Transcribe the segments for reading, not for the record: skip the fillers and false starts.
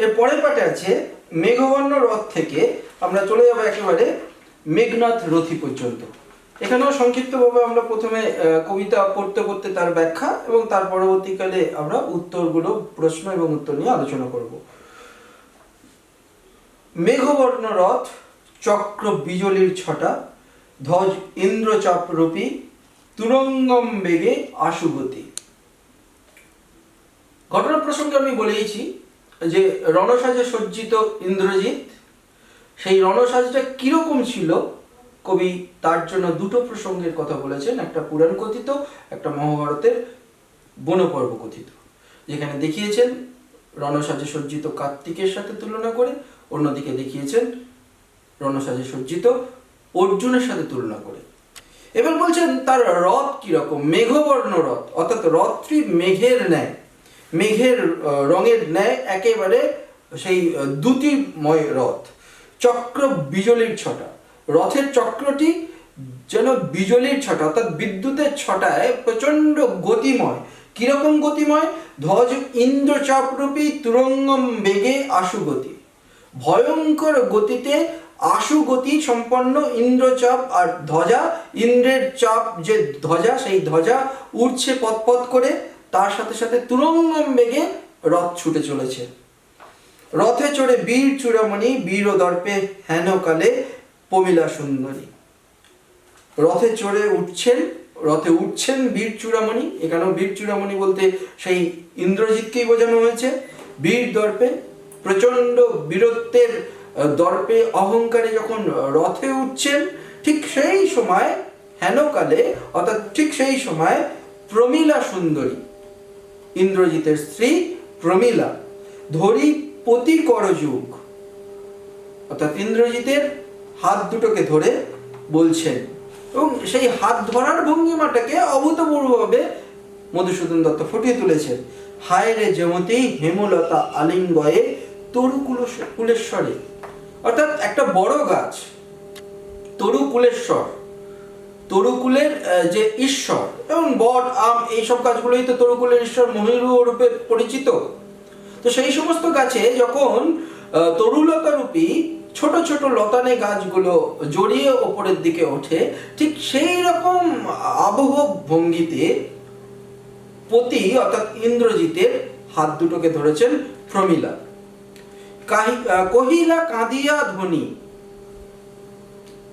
এর পরের পাটে আছে মেঘবর্ণ রথ থেকে আমরা চলে যাবো একেবারে মেঘনাথ রথী পর্যন্ত। এখানেও সংক্ষিপ্তভাবে আমরা প্রথমে কবিতা পড়তে পড়তে তার ব্যাখ্যা এবং তার পরবর্তীকালে আমরা উত্তরগুলো, প্রশ্ন এবং উত্তর নিয়ে আলোচনা করব। মেঘবর্ণ রথ, চক্র বিজলির ছটা, ধ্বজ ইন্দ্রচাপ রূপী, তুরঙ্গম বেগে আশুগতি। ঘটনা প্রসঙ্গে আমি বলেইছি যে রণসাজে সজ্জিত ইন্দ্রজিৎ, সেই রণসাজটা কিরকম ছিল কবি তার জন্য দুটো প্রসঙ্গের কথা বলেছেন, একটা পুরাণ কথিত, একটা মহাভারতের বনপর্ব কথিত। যেখানে দেখিয়েছেন রণসাজে সজ্জিত কার্তিকের সাথে তুলনা করে, অন্যদিকে দেখিয়েছেন রণসাজে সজ্জিত অর্জুনের সাথে তুলনা করে। এবার বলছেন তার রথ কিরকম, মেঘবর্ণ রথ, অর্থাৎ রথটি মেঘের ন্যায়, মেঘের রঙের ন্যায় একেবারে সেই দ্যুতিময় রথ। চক্র বিজলির ছটা, রথের চক্রটি যেন বিজলির ছটা অর্থাৎ বিদ্যুতের ছটায় প্রচন্ড গতিময়। কিরকম গতিময়? ধ্বজ ইন্দ্রচাপরূপী তুরঙ্গম বেগে আশুগতি, ভয়ঙ্কর গতিতে আশুগতি সম্পন্ন ইন্দ্রচাপ আর ধ্বজা, ইন্দ্রের চাপ যে ধ্বজা, সেই ধ্বজা উড়ছে পথ করে, তার সাথে সাথে তুরঙ্গম বেগে রথ ছুটে চলেছে। রথে চড়ে বীর চূড়ামণি, বীর দর্পে হেনকালে প্রমীলা সুন্দরী। রথে চড়ে রথে উঠছেন বীর চূড়ামণি। এখানেও বীর চূড়ামণি বলতে সেই ইন্দ্রজিৎকেই বোঝানো হয়েছে। বীর দর্পে, প্রচন্ড বীরত্বের দর্পে অহংকারে যখন রথে উঠছেন, ঠিক সেই সময় হেনকালে অর্থাৎ ঠিক সেই সময় প্রমীলা সুন্দরী, ইন্দ্রজিতের স্ত্রী প্রমীলা, ধরি পতি করযুগ, অর্থাৎ ইন্দ্রজিতের হাত দুটোকে ধরে বলছেন, এবং সেই হাত ধরার ভঙ্গিমাটাকে অভূতপূর্বভাবে মধুসূদন দত্ত ফুটিয়ে তুলেছেন। হায় রে যেমতি হেমলতা আলিঙ্গয়ে তরুকুলেশ্বরে, অর্থাৎ একটা বড় গাছ তরুকুলেশ্বর, তরুকুলের যে ঈশ্বর, এবং বট, আম, এইসব গাছগুলোই তো তরুকুলের ঈশ্বর মহিরু রূপে পরিচিত। তো সেই সমস্ত গাছে যখন তরুলতা রূপী ছোট ছোট লতানে গাছগুলো জড়িয়ে ওপরের দিকে ওঠে, ঠিক সেই রকম আবহ ভঙ্গিতে পতি অর্থাৎ ইন্দ্রজিতের হাত দুটোকে ধরেছেন প্রমীলা। কহিলা কাঁদিয়া ধ্বনি,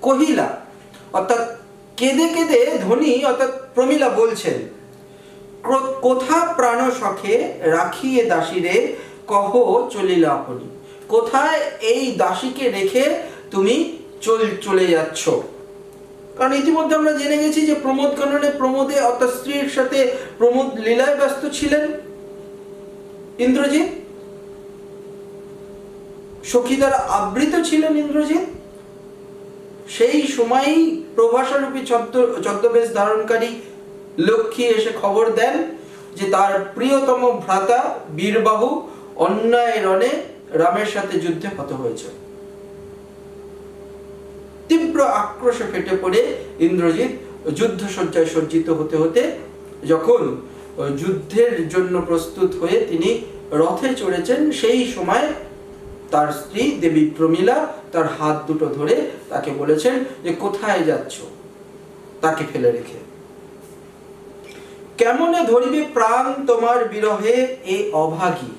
কহিলা অর্থাৎ কেঁদে কেঁদে, ধ্বনি অর্থাৎ প্রমীলা বলছেন, কোথা প্রাণ সখে রাখিয়ে দাসীরে কহ চলিলা আপনি। কোথায় এই দাসীকে রেখে তুমি চলে যাচ্ছ? কারণ ইতিমধ্যে আমরা জেনে গেছি যে প্রমোদ কাননে প্রমোদে অর্থাৎ স্ত্রীর সাথে প্রমোদ লীলায় ব্যস্ত ছিলেন ইন্দ্রজিৎ, সখী দ্বারা আবৃত ছিলেন ইন্দ্রজিৎ। সেই সময়ই প্রভাসারূপী ছদ্মবেশ ধারণকারী লক্ষ্মী এসে খবর দেন যে তার প্রিয়তম ভ্রাতা বীরবাহু অন্যায় রণে রামের সাথে যুদ্ধে হত হয়েছে। তীব্র আক্রোশে ফেটে পড়ে ইন্দ্রজিৎ যুদ্ধসজ্জায় সজ্জিত হতে হতে যখন যুদ্ধের জন্য প্রস্তুত হয়ে তিনি রথে চড়েছেন, সেই সময় তার স্ত্রী দেবী প্রমীলা তার হাত দুটো ধরে তাকে বলেছেন যে কোথায় যাচ্ছ তাকে ফেলে রেখে। কেমনে ধরিবে প্রাণ তোমার বিরহে এ অভাগী,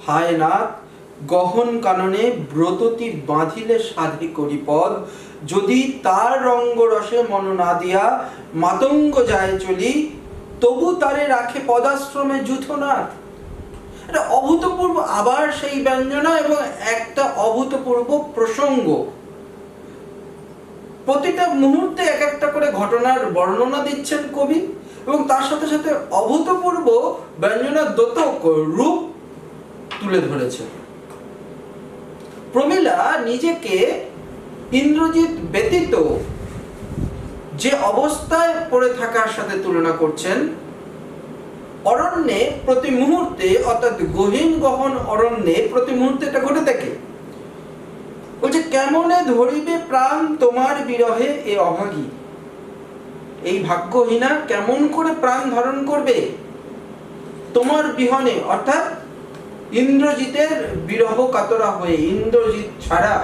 হায় নাথ গহন কাননে ব্রততি বাঁধিলে সাধে করি পদ, যদি তার রঙ্গ রসে মন না দিয়া মাতঙ্গ যায় চলি, তবু তারে রাখে পদাশ্রমে যূথনাথ। এটা অভূতপূর্ব আবার সেই ব্যঞ্জনা এবং একটা অভূতপূর্ব প্রসঙ্গ। প্রতিটা মুহূর্তে এক একটা করে ঘটনার বর্ণনা দিচ্ছেন কবি, এবং তার সাথে সাথে অভূতপূর্ব ব্যঞ্জনার দ্যোতক রূপ তুলে ধরেছে। প্রমীলা নিজেকে ইন্দ্রজিৎ ব্যতীত যে অবস্থায় পড়ে থাকার সাথে তুলনা করছেন, অরণ্যে প্রতি মুহূর্তে অর্থাৎ গহীন গহন অরণ্যে প্রতি মুহূর্তে এটা ঘটে থাকে। বলছে কেমনে ধরিবে প্রাণ তোমার বিরহে এ অভাগী, এই ভাগ্যহীনা কেমন করে প্রাণ ধারণ করবে তোমার বিহনে, অর্থাৎ ইন্দ্রজিতের বিরহ কাতরা হয়ে ইন্দ্রজিৎ ছাড়া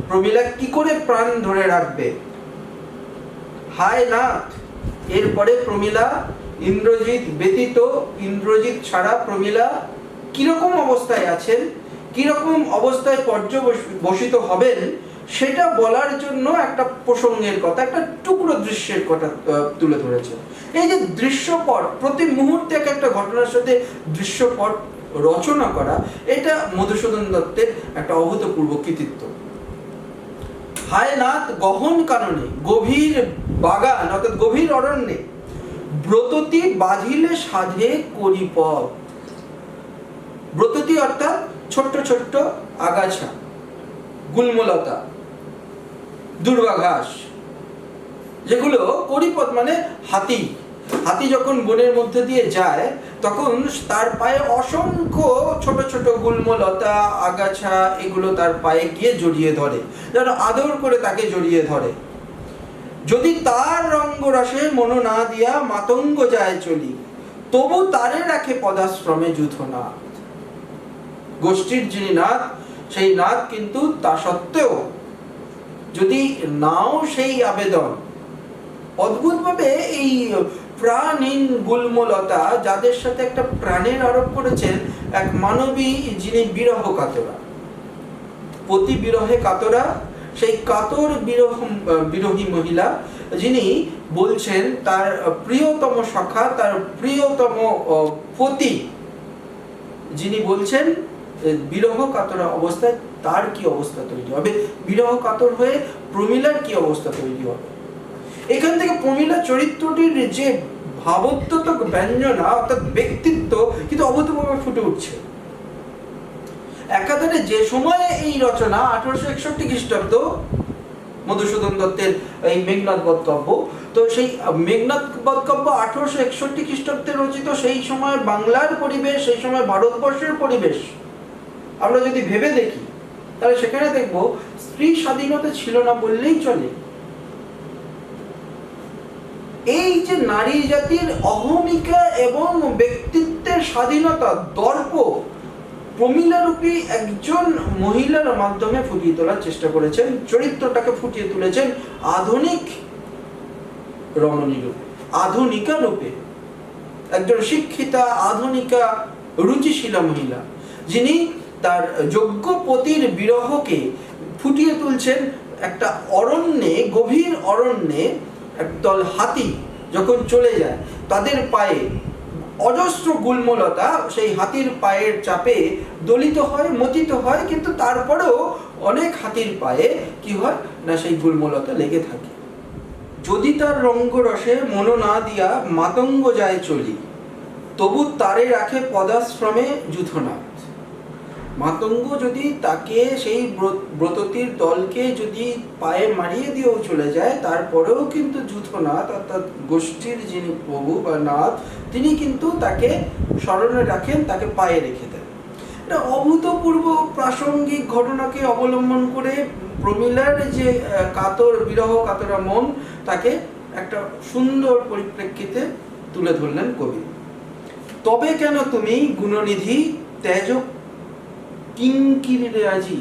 প্রমীলা কি করে প্রাণ ধরে রাখবে? হায় নাথ, এরপরে প্রমীলা ইন্দ্রজিৎ ব্যতীত, ইন্দ্রজিৎ ছাড়া প্রমীলা কিরকম অবস্থায় আছেন, কিরকম অবস্থায় পর্যবসিত হবেন, সেটা বলার জন্য একটা প্রসঙ্গের কথা, একটা টুকরো দৃশ্যের কথা তুলে ধরেছে। এই যে দৃশ্যপট, প্রতি মুহূর্তে একটা ঘটনার সাথে দৃশ্যপট রচনা করা, এটা মধুসূদন দত্তের একটা অভূতপূর্ব কৃতিত্ব। হায় নাথ গহন কাননে, গভীর বাগান অর্থাৎ গভীর অরণ্যে, ব্রততী বাঁধিলে সাধে করি পথ। ব্রততী অর্থাৎ ছোট্ট ছোট্ট আগাছা, গুল্মলতা, দুর্বা ঘাস, যেগুলো করিপথ মানে হাতি। হাতি যখন বনের মধ্যে দিয়ে যায় তখন তার পায়ে অসংখ্য ছোট ছোট গুল্মলতা, আগাছা, এগুলো তার পায়ে গিয়ে জড়িয়ে ধরে, যেন আদর করে তাকে জড়িয়ে ধরে। যদি তার রঙ্গরসে মন না দিয়া মাতঙ্গ যায় চলি, তবু তারে রাখে পদাশ্রমে যূথনাথ। গোষ্ঠীর যিনি নাথ, সেই নাথ কিন্তু তা সত্ত্বেও যদি নাও সেই আবেদন, অদ্ভুতভাবে এই প্রাণহীন গুল্মলতা, যাদের সাথে একটা প্রাণের আরোপ করেছেন এক মানবী যিনি বিরহ কাতরা, পতি বিরহে কাতরা, সেই কাতর বিরহী মহিলা যিনি বলছেন তার প্রিয়তম সখা, তার প্রিয়তম পতি, যিনি বলছেন বিরহ কাতরা অবস্থায় তার কি অবস্থা তৈরি হবে, বিরহ কাতর হয়ে প্রমীলার কি অবস্থা তৈরি হবে। এখান থেকে প্রমীলা চরিত্রটির যে ভাবোদ্যোতক ব্যঞ্জনা অর্থাৎ ব্যক্তিত্ব কিন্তু অভূতপূর্ব ফুটে উঠছে। একাধারে যে সময়ে এই রচনা 1861 খ্রিস্টাব্দ, মধুসূদন দত্তের এই মেঘনাদ বধ কাব্য, তো সেই মেঘনাদ বধ কাব্য 1861 খ্রিস্টাব্দে রচিত। সেই সময় বাংলার পরিবেশ, সেই সময় ভারতবর্ষের পরিবেশ আমরা যদি ভেবে দেখি, তাহলে সেখানে দেখব স্ত্রী স্বাধীনতা ছিল না বললেই চলে। এই যে নারী জাতির অহমিকা এবং ব্যক্তিত্বের স্বাধীনতা, দর্প, প্রমীলারূপী একজন মহিলার মাধ্যমে ফুটিয়ে তোলার চেষ্টা করেছেন, চরিত্রটাকে ফুটিয়ে তুলেছেন আধুনিক রমণী রূপে, আধুনিকা রূপে, একজন শিক্ষিতা, আধুনিকা, রুচিশীলা মহিলা, যিনি তার যোগ্য পতির বিরহকে ফুটিয়ে তুলছেন একটা অরণ্যে, গভীর অরণ্যে একদল হাতি যখন চলে যায়, তাদের পায়ে অজস্র গুল্মলতা সেই হাতির পায়ের চাপে দলিত হয়, মতিত হয়, কিন্তু তারপরেও অনেক হাতির পায়ে কি হয় না, সেই গুল্মলতা লেগে থাকে। যদি তার রঙ্গরসে মন না দিয়া মাতঙ্গ যায় চলি, তবু তারে রাখে পদাশ্রমে যূথনাথ। মাতঙ্গ যদি তাকে, সেই ব্রততীর দলকে যদি পায়ে মারিয়ে দিয়েও চলে যায়, তারপরেও কিন্তু যূথনাথ অর্থাৎ গোষ্ঠীর যিনি প্রভু বা নাথ, তিনি কিন্তু তাকে স্মরণে রাখেন, তাকে পায়ে রেখে দেন। এটা অভূতপূর্ব প্রাসঙ্গিক ঘটনাকে অবলম্বন করে প্রমীলার যে কাতর, বিরহ কাতরা মন, তাকে একটা সুন্দর পরিপ্রেক্ষিতে তুলে ধরলেন কবি। তবে কেন তুমি গুণনিধি তেজ কিঙ্কিরে আজি,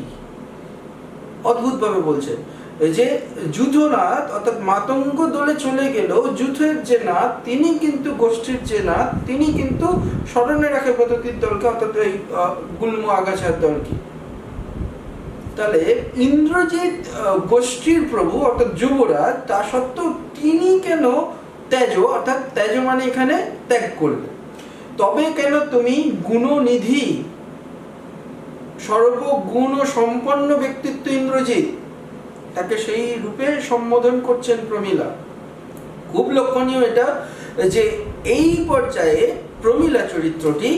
অদ্ভুত ভাবে বলছেন যে যূথনাথ অর্থাৎ মাতঙ্গ দলে চলে গেল, যূথের যে নাথ, তিনি কিন্তু গোষ্ঠীর যে নাথ, তিনি কিন্তু স্মরণে রাখে ব্রততীর দলকে অর্থাৎ এই গুল্ম আগাছার দলকে। তাহলে ইন্দ্রজিৎ গোষ্ঠীর প্রভু অর্থাৎ যুবরাজ, তা সত্ত্বেও তিনি কেন তেজ অর্থাৎ তেজ মানে এখানে ত্যাগ করলেন? তবে কেন তুমি গুণনিধি, সর্বগুণ সম্পন্ন ব্যক্তিত্ব ইন্দ্রজিৎ, তাকে সেই রূপে সম্বোধন করছেন প্রমীলা। খুব লক্ষণীয় এটা যে এই পর্যায়ে প্রমীলা চরিত্রটি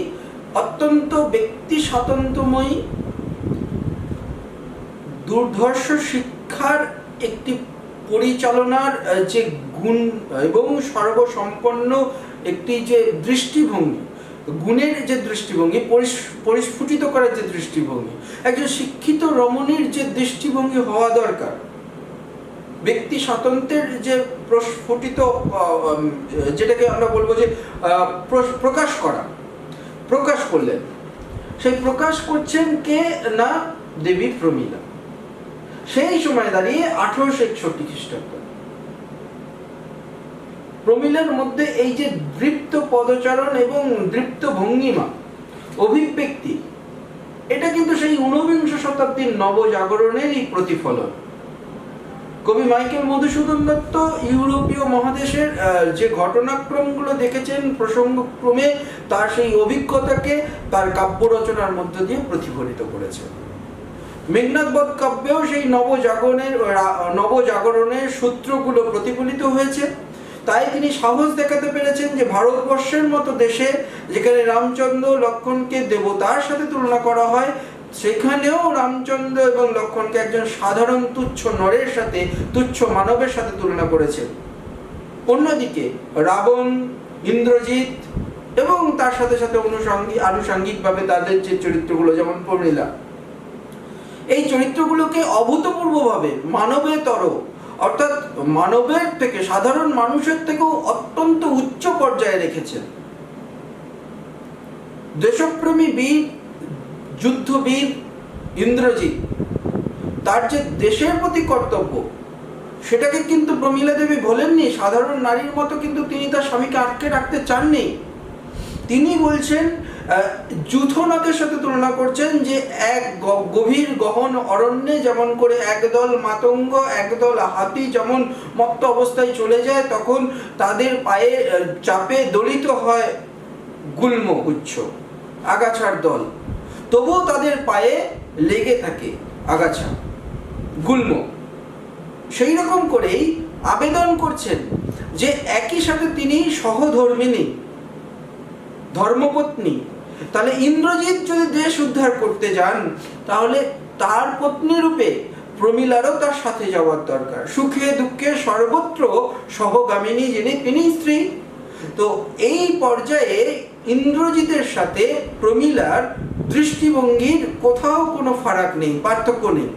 অত্যন্ত ব্যক্তি স্বাতন্ত্র্যময়ী, দুর্ধর্ষ শিক্ষার একটি পরিচালনার যে গুণ এবং সর্বসম্পন্ন একটি যে দৃষ্টিভঙ্গি, গুণের যে দৃষ্টিভঙ্গি, পরিস্ফুটিত করার যে দৃষ্টিভঙ্গি, একজন শিক্ষিত রমণীর যে দৃষ্টিভঙ্গি হওয়া দরকার, ব্যক্তি স্বাতন্ত্র্যের যে প্রস্ফুটিত, যেটাকে আমরা বলবো যে প্রকাশ করা, প্রকাশ করলেন। সেই প্রকাশ করছেন কে না দেবী প্রমীলা। সেই সময় দাঁড়িয়ে 1861 খ্রিস্টাব্দ। প্রমীলার মধ্যে এই যে দৃপ্ত পদচারণ এবং দৃপ্ত ভঙ্গিমা, অভিব্যক্তি, এটা কিন্তু সেই ঊনবিংশ শতাব্দীর নবজাগরণেরই প্রতিফলন। কবি মাইকেল মধুসূদন দত্ত ইউরোপীয় মহাদেশের যে ঘটনাক্রমগুলো দেখেছেন প্রসঙ্গক্রমে তার সেই অভিজ্ঞতাকে তার কাব্য রচনার মধ্য দিয়ে প্রতিফলিত করেছেন। মেঘনাদ বধ কাব্যেও সেই নবজাগরণের সূত্রগুলো প্রতিফলিত হয়েছে। তাই তিনি সাহস দেখাতে পেরেছেন যে ভারতবর্ষের মতো দেশে যেখানে রামচন্দ্র লক্ষ্মণকে দেবতার সাথে তুলনা করা হয়, সেখানেও রামচন্দ্র এবং লক্ষ্মণকে একজন সাধারণ তুচ্ছ নরের সাথে, তুচ্ছ মানবের সাথে তুলনা করেছেন। অন্যদিকে রাবণ, ইন্দ্রজিৎ এবং তার সাথে সাথে আনুষাঙ্গিকভাবে তাদের যে চরিত্রগুলো, যেমন প্রমীলা, এই চরিত্রগুলোকে অভূতপূর্বভাবে মানবেতর, অর্থাৎ মানবের থেকে, সাধারণ মানুষের থেকেও অত্যন্ত উচ্চ পর্যায়ে রেখেছেন। দেশপ্রেমী বীর, যুদ্ধবীর ইন্দ্রজিৎ, তার যে দেশের প্রতি কর্তব্য, সেটাকে কিন্তু প্রমীলা দেবী বলেননি। সাধারণ নারীর মতো কিন্তু তিনি তার স্বামীকে আটকে রাখতে চাননি। তিনি বলছেন, যূথনাথের সাথে তুলনা করছেন যে এক গভীর গহন অরণ্যে যেমন করে একদল মাতঙ্গ, একদল হাতি যেমন মত্ত অবস্থায় চলে যায়, তখন তাদের পায়ে চাপে দলিত হয় গুল্ম গুচ্ছ, আগাছার দল, তবুও তাদের পায়ে লেগে থাকে আগাছা, গুল্ম। সেই রকম করেই আবেদন করছেন যে একই সাথে তিনি সহধর্মিণী, ধর্মপত্নী। তাহলে ইন্দ্রজিৎ যদি দেশ উদ্ধার করতে যান, তাহলে তার পত্নী রূপে প্রমীলারও তার সাথে যাওয়ার দরকার। সুখে দুঃখে সর্বত্র সহগামিনী যিনি, তিনি স্ত্রী। তো এই পর্যায়ে ইন্দ্রজিতের সাথে প্রমীলার দৃষ্টিভঙ্গির কোথাও কোনো ফারাক নেই, পার্থক্য নেই।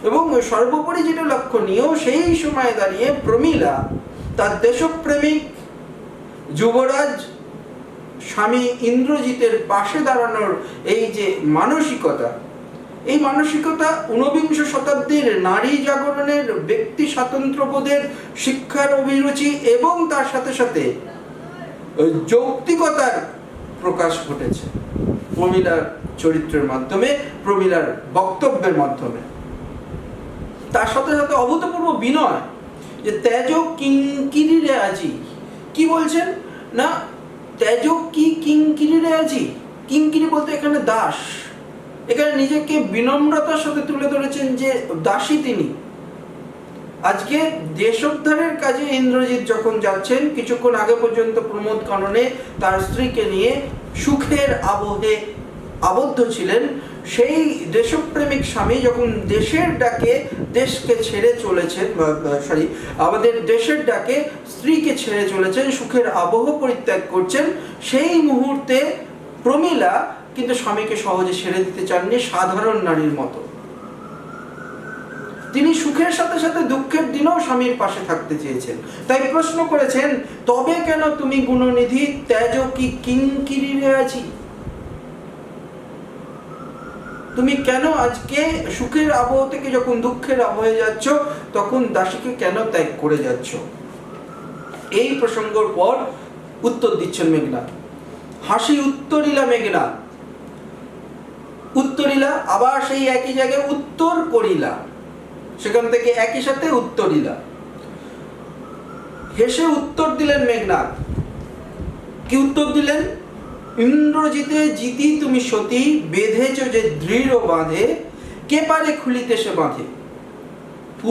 এবং সর্বোপরি যেটা লক্ষণীয়, সেই সময় দাঁড়িয়ে প্রমীলা তার দেশপ্রেমিক যুবরাজ স্বামী ইন্দ্রজিতের পাশে দাঁড়ানোর এই যে মানসিকতা, এই মানসিকতা ঊনবিংশ শতাব্দীর নারী জাগরণের, ব্যক্তি স্বাতন্ত্র্যবোধের, শিক্ষার অভিরুচি এবং তার সাথে সাথে যৌক্তিকতার প্রকাশ ঘটেছে প্রমীলার চরিত্রের মাধ্যমে, প্রমীলার বক্তব্যের মাধ্যমে। তার সাথে সাথে অভূতপূর্ব বিনয়, যে তেজ কিঙ্কিরিরে আজি, কি বলছেন না, তেজ কি কিঙ্কিরিরে আজি, কিঙ্কিরি বলতে এখানে দাস, এখানে নিজেকে বিনম্রতার সাথে তুলে ধরেছেন যে দাসী তিনি। আজকে দেশোদ্ধারের কাজে ইন্দ্রজিৎ যখন যাচ্ছেন, কিছুক্ষণ আগে পর্যন্ত প্রমোদ কাননে তার স্ত্রীকে নিয়ে সুখের আবহে আবদ্ধ ছিলেন, সেই দেশপ্রেমিক স্বামী যখন দেশের ডাকে দেশকে ছেড়ে চলেছেন, আমাদের দেশের ডাকে স্ত্রীকে ছেড়ে চলেছেন, সুখের আবহ পরিত্যাগ করছেন, সেই মুহূর্তে প্রমীলা কিন্তু স্বামীকে সহজে ছেড়ে দিতে চাননি, সাধারণ নারীর মতো। তিনি সুখের সাথে সাথে দুঃখের দিনেও স্বামীর পাশে থাকতে চেয়েছেন। তাই প্রশ্ন করেছেন, তবে কেন তুমি গুণনিধি তেজ কি কিঙ্কিরিরে আছি, তুমি কেন আজকে সুখের আবহ থেকে যখন দুঃখের আবহে যাচ্ছ, তখন দাসীকে কেন ত্যাগ করে যাচ্ছ? এই প্রসঙ্গের পর উত্তর দিচ্ছেন মেঘনাদ। হাসি উত্তরিলা মেঘনাদ, উত্তরিলা আবার সেই একই জায়গায় উত্তর করিলা, সেখান থেকে একই সাথে উত্তরিলা। হেসে উত্তর দিলেন মেঘনাদ। কি উত্তর দিলেন? ইন্দ্রজিতে জিতি তুমি সতী, বেঁধেছ যে দৃঢ় বাঁধে, কে পারে খুলিতে সে বাঁধে।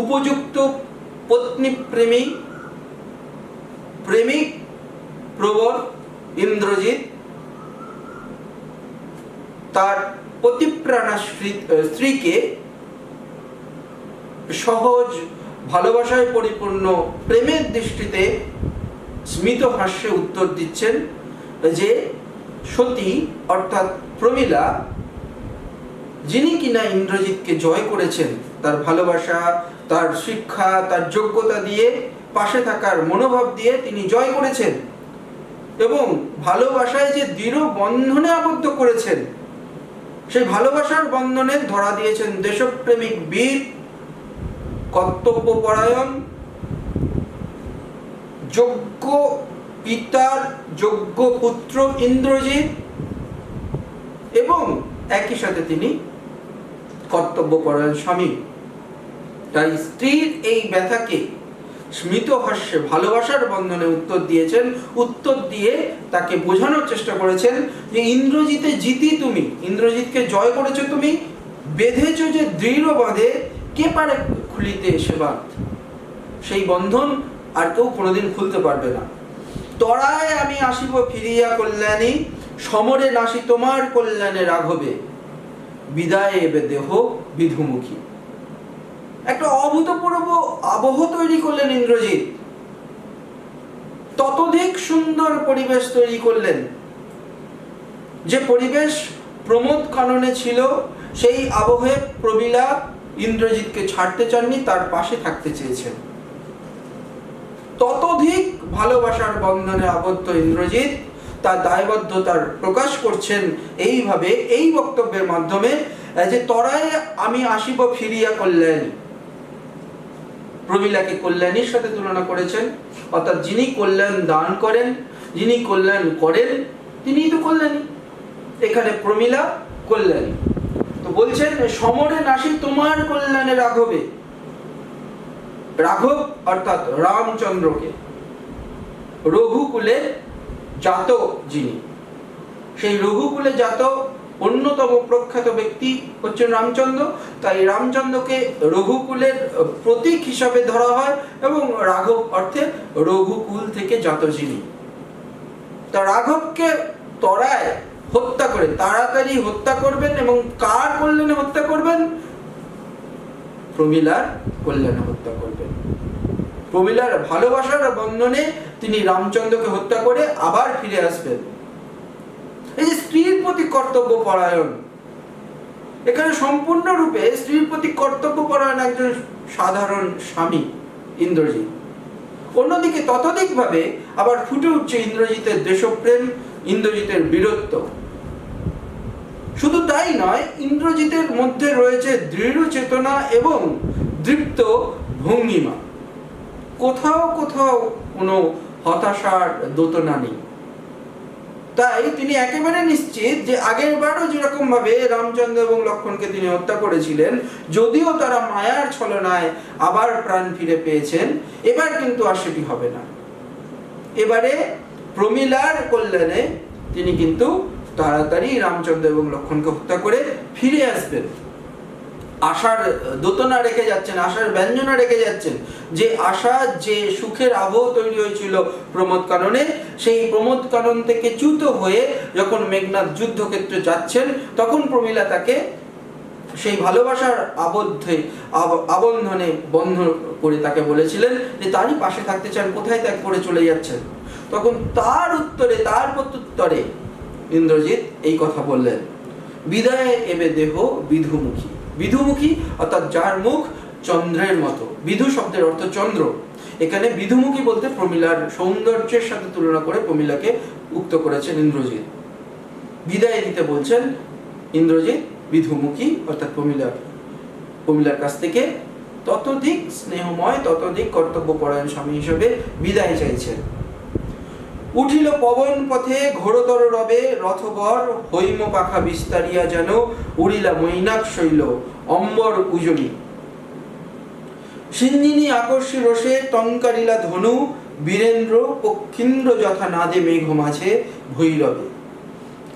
উপযুক্ত পত্নী প্রেমিক প্রবর ইন্দ্রজিৎ তার পতিপ্রাণা স্ত্রীকে সহজ ভালোবাসায় পরিপূর্ণ প্রেমের দৃষ্টিতে স্মিত হাস্যে উত্তর দিচ্ছেন যে সতী অর্থাৎ প্রমীলা, যিনি কিনা ইন্দ্রজিৎকে জয় করেছেন তার ভালোবাসা, তার শিক্ষা, তার যোগ্যতা দিয়ে, পাশে থাকার মনোভাব দিয়ে তিনি জয় করেছেন, এবং ভালোবাসায় যে দৃঢ় বন্ধনে আবদ্ধ করেছেন, সেই ভালোবাসার বন্ধনে ধরা দিয়েছেন দেশপ্রেমিক বীর, কর্তব্যপরায়ণ, যোগ্য পিতার যোগ্য পুত্র ইন্দ্রজিৎ, এবং একই সাথে তিনি কর্তব্যপরায়ণ স্বামী। তাই স্ত্রীর এই ব্যথাকে স্মিত হাস্যে ভালোবাসার বন্ধনে উত্তর দিয়ে তাকে বোঝানোর চেষ্টা করেছেন যে ইন্দ্রজিতে জিতি তুমি, ইন্দ্রজিৎকে জয় করেছো তুমি, বেঁধেছো যে দৃঢ় বাঁধে, কে পারে খুলিতে সে বাঁধ, সেই বন্ধন আর কেউ কোনোদিন খুলতে পারবে না। তরায় আমি আসিব ফিরিয়া কল্যাণী, সমরে নাসি তোমার কল্যাণে রাঘবে, বিদায় এবে দেহ বিধুমুখী। একটা অভূতপূর্ব আবহ তৈরি করলেন ইন্দ্রজিৎ, ততোধিক সুন্দর পরিবেশ তৈরি করলেন, যে পরিবেশ প্রমোদ কাননে ছিল, সেই আবহে প্রমীলা ইন্দ্রজিৎকে ছাড়তে চাননি, তার পাশে থাকতে চেয়েছেন। ততোধিক ভালোবাসার বন্ধনে আবদ্ধ ইন্দ্রজিৎ তার দায়বদ্ধতার প্রকাশ করছেন এইভাবে, এই বক্তব্যের মাধ্যমে, যে তরায় আমি আসিব ফিরিয়া কল্যাণী। প্রমীলাকে কল্যাণীর সাথে তুলনা করেছেন, অর্থাৎ যিনি কল্যাণ দান করেন, যিনি কল্যাণ করেন, তিনিই তো কল্যাণী। এখানে প্রমীলা কল্যাণী। তো বলছেন সমরে নাসি তোমার কল্যাণে রাঘবে, রাঘব অর্থাৎ রামচন্দ্রকে, রঘুকুলে জাত যিনি, সেই রঘুকুলে জাত অন্যতম প্রখ্যাত ব্যক্তি হচ্ছেন রামচন্দ্র। তাই রামচন্দ্রকে রঘুকুলের প্রতীক হিসাবে ধরা হয়, এবং রাঘব অর্থে রঘুকুল থেকে জাত যিনি। তা রাঘবকে তরায় হত্যা করে, তাড়াতাড়ি হত্যা করবেন, এবং কার কল্যাণে হত্যা করবেন? প্রমীলার কল্যাণে হত্যা করবেন। প্রমীলার ভালোবাসার বন্ধনে তিনি রামচন্দ্রকে হত্যা করে আবার ফিরে আসবেন। এই যে স্ত্রীর প্রতি কর্তব্য পরায়ণ, এখানে সম্পূর্ণরূপে স্ত্রীর প্রতি কর্তব্য পরায়ণ একজন সাধারণ স্বামী ইন্দ্রজিৎ। অন্যদিকে ততোধিক ভাবে আবার ফুটে উঠছে ইন্দ্রজিতের দেশপ্রেম, ইন্দ্রজিতের বীরত্ব। শুধু তাই নয়, ইন্দ্রজিতের মধ্যে রয়েছে দৃঢ় চেতনা এবং দৃপ্ত ভঙ্গিমা। কোথাও কোথাও কোনো হতাশার দোতনা নেই। তাই তিনি একেবারে নিশ্চিত যে আগের বারও যেরকম ভাবে রামচন্দ্র এবং লক্ষ্মণকে তিনি হত্যা করেছিলেন, যদিও তারা মায়ার ছলনায় আবার প্রাণ ফিরে পেয়েছেন, এবার কিন্তু আর সেটি হবে না। এবারে প্রমীলার কল্যাণে তিনি কিন্তু তাড়াতাড়ি রামচন্দ্র এবং লক্ষ্মণকে হত্যা করে ফিরে আসবেন। আশার দোতনা রেখে যাচ্ছেন, আশার ব্যঞ্জনা রেখে যাচ্ছেন। যে আশা, যে সুখের আবহ তৈরি হয়েছিল প্রমোদ কাননে, সেই প্রমোদ কানন থেকে চ্যুত হয়ে যখন মেঘনাদ যুদ্ধক্ষেত্রে যাচ্ছেন, তখন প্রমীলা তাকে সেই ভালোবাসার আবন্ধনে বন্ধ করে তাকে বলেছিলেন যে তারই পাশে থাকতে চান, কোথায় ত্যাগ করে চলে যাচ্ছেন। তখন তার প্রত্যুত্তরে ইন্দ্রজিৎ এই কথা বললেন, বিদায় এবে দেহ বিধুমুখী। বিধুমুখী অর্থাৎ যার মুখ চন্দ্রের মতো। বিধু শব্দের অর্থ চন্দ্র। এখানে বিধুমুখী বলতে প্রমীলার সৌন্দর্যের সাথে তুলনা করে প্রমীলাকে উক্ত করেছেন ইন্দ্রজিৎ। বিদায় দিতে বলছেন ইন্দ্রজিৎ বিধুমুখী অর্থাৎ প্রমীলার কাছ থেকে ততোধিক স্নেহময়, ততোধিক কর্তব্যপরায়ণ স্বামী হিসেবে বিদায় চাইছেন। উঠিল পবন পথে ঘোরতর রবে, রথবর হৈম পাখা বিস্তারিয়া যেন উড়িলা মৈনাক শৈল অম্বর উজনি। সিঞ্জিনী আকর্ষী রসে টঙ্কারিলা ধনু, বীরেন্দ্র পক্ষীন্দ্র যথা নাদে মেঘ মাঝে ভৈরবে,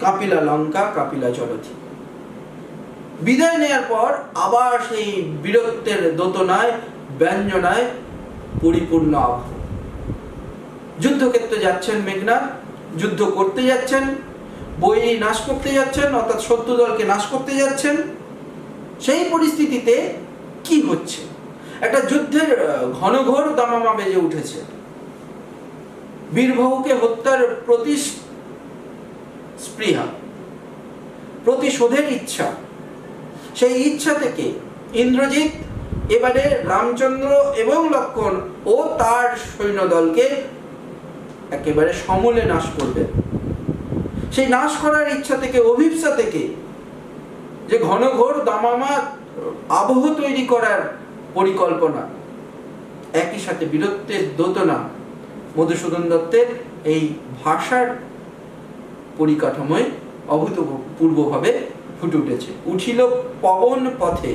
কাপিলা লঙ্কা কাপিলা জলধি। বিদায় নেয়ার পর আবার সেই বীরত্বের দোতনায়, ব্যঞ্জনায় পরিপূর্ণ আবহ। যুদ্ধক্ষেত্রে যাচ্ছেন মেঘনাদ, যুদ্ধ করতে যাচ্ছেন, বৈরী নাশ করতে যাচ্ছেন, অর্থাৎ শত্রু দলকে নাশ করতে যাচ্ছেন। সেই পরিস্থিতিতে কি হচ্ছে? একটা যুদ্ধের ঘনঘোর দামামা বেজে উঠেছে। বীরবাহুকে হত্যার স্পৃহা, প্রতিশোধের ইচ্ছা, সেই ইচ্ছা থেকে ইন্দ্রজিৎ এবারে রামচন্দ্র এবং লক্ষ্মণ ও তার সৈন্যদলকে একেবারে সমূলে নাশ করবেন। সেই নাশ করার ইচ্ছা থেকে, অভিপ্সা থেকে, যে ঘনঘোর দামামা আবহ তৈরি করার পরিকল্পনা, একই সাথে বীরত্বের দোতনা মধুসূদন দত্তের এই ভাষার পরিকাঠামোয় অভূতপূর্বভাবে ফুটে উঠেছে। উঠিল পবন পথে,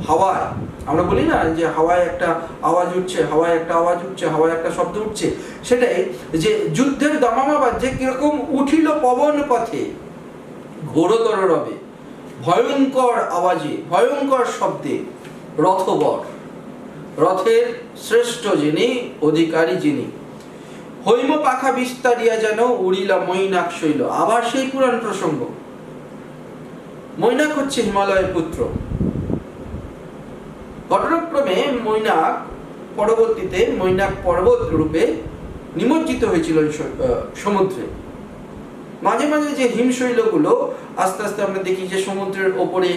হাওয়ায়, আমরা বলি না যে হাওয়ায় একটা আওয়াজ উঠছে, হাওয়ায় একটা আওয়াজ উঠছে, হাওয়ায় একটা শব্দ উঠছে, সেটাই যে যুদ্ধের দামামা বাজছে কিরকম উঠিল পবন পথে, ঘোরতর রবে, ভয়ঙ্কর আওয়াজে, ভয়ঙ্কর শব্দে, রথবর, রথের শ্রেষ্ঠ যিনি, অধিকারী যিনি, হৈম পাখা বিস্তারিয়া যেন উড়িলা মৈনাক শৈল। আবার সেই পুরাণ প্রসঙ্গ। মৈনাক হচ্ছে হিমালয়ের পুত্র। ঘটনাক্রমে মৈনাক পরবর্তীতে মৈনাক পর্বত রূপে নিমজ্জিত হয়েছিল সমুদ্রে। মাঝে মাঝে যে হিমশৈলগুলো আস্তে আস্তে আমরা দেখি যে সমুদ্রের ওপরে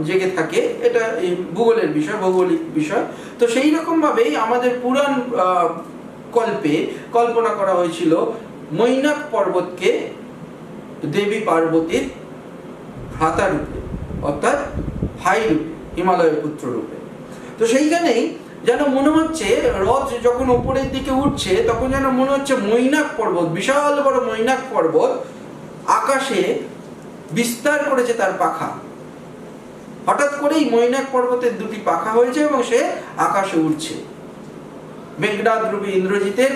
জেগে থাকে, এটা এই ভূগোলের বিষয়, ভৌগোলিক বিষয়। তো সেই রকম ভাবেই আমাদের পুরাণ কল্পে কল্পনা করা হয়েছিল মৈনাক পর্বতকে দেবী পার্বতীর ভ্রাতা রূপে, অর্থাৎ ভাই রূপে, হিমালয়ের পুত্র রূপে। তো সেইখানেই যেন মনে হচ্ছে রথ যখন উপরের দিকে উঠছে তখন যেন মনে হচ্ছে মৈনাক পর্বত, বিশাল বড় মৈনাক পর্বত আকাশে বিস্তার করেছে তার পাখা। হঠাৎ করেই মৈনাক পর্বতের দুটি পাখা হয়েছে এবং সে আকাশে উঠছে। মেঘনাদ রূপী ইন্দ্রজিতের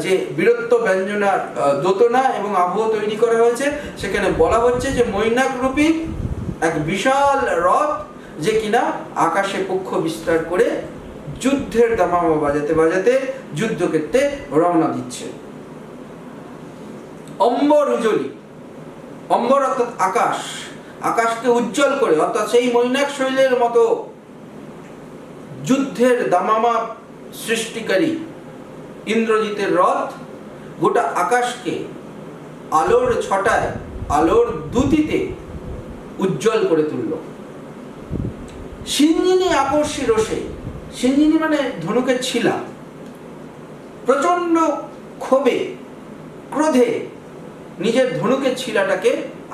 যে বীরত্ব ব্যঞ্জনার দোতনা এবং আবহ তৈরি করা হয়েছে, সেখানে বলা হচ্ছে যে মৈনাক রূপী এক বিশাল রথ যে কিনা আকাশে পক্ষ বিস্তার করে যুদ্ধের দামামা বাজাতে বাজাতে যুদ্ধক্ষেত্রে রওনা দিচ্ছে। অম্বর উজ্জ্বলী, অম্বর অর্থাৎ আকাশ, আকাশকে উজ্জ্বল করে, অর্থাৎ সেই মৈনাক শৈলের মতো যুদ্ধের দামামা সৃষ্টিকারী ইন্দ্রজিতের রথ গোটা আকাশকে আলোর ছটায়, আলোর দ্যুতিতে উজ্জ্বল করে তুলল। সিঞ্জিনী আকর্ষী রোষে, সিঞ্জিনী মানে ধনুকের ছিলা, প্রচন্ড ক্ষোভে, ক্রোধে নিজের ধনুকের ছিলাটাকে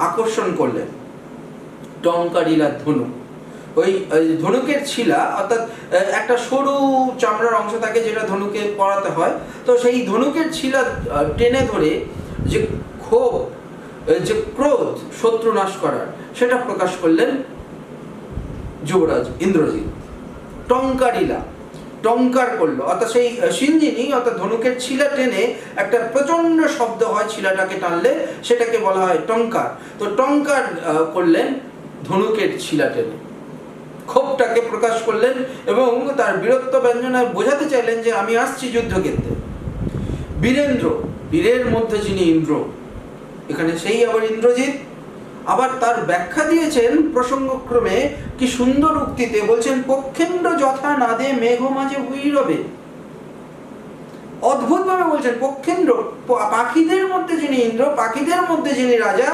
আকর্ষণ করলেন। টঙ্কারিলার ধনুক, ওই ধনুকের ছিলা অর্থাৎ একটা সরু চামড়ার অংশ থাকে যেটা ধনুকে পরাতে হয়, তো সেই ধনুকের ছিলা টেনে ধরে যে ক্ষোভ, যে ক্রোধ শত্রু নাশ করার, সেটা প্রকাশ করলেন যুবরাজ ইন্দ্রজিৎ। টঙ্কারিলা, টঙ্কার করলো, অর্থাৎ সেই সিঞ্জিনী অর্থাৎ ধনুকের ছিলা টেনে একটা প্রচন্ড শব্দ হয়, ছিলাটাকে টানলে সেটাকে বলা হয় টঙ্কার। তো টঙ্কার করলেন ধনুকের ছিলা টেনে, ক্ষোভটাকে প্রকাশ করলেন এবং তার বীরত্ব ব্যঞ্জনায় বোঝাতে চাইলেন যে আমি আসছি যুদ্ধক্ষেত্রে। বীরেন্দ্র, বীরের মধ্যে যিনি ইন্দ্র, এখানে সেই আবার ইন্দ্রজিৎ। আবার তার ব্যাখ্যা দিয়েছেন প্রসঙ্গক্রমে কি সুন্দর উক্তিতে, বলছেন পক্ষেন্দ্র যথা নাদে মেঘ মাঝে ভৈরবে। অদ্ভুত ভাবে বলছেন পক্ষেন্দ্র, পাখিদের মধ্যে যিনি ইন্দ্র, পাখিদের মধ্যে যিনি রাজা,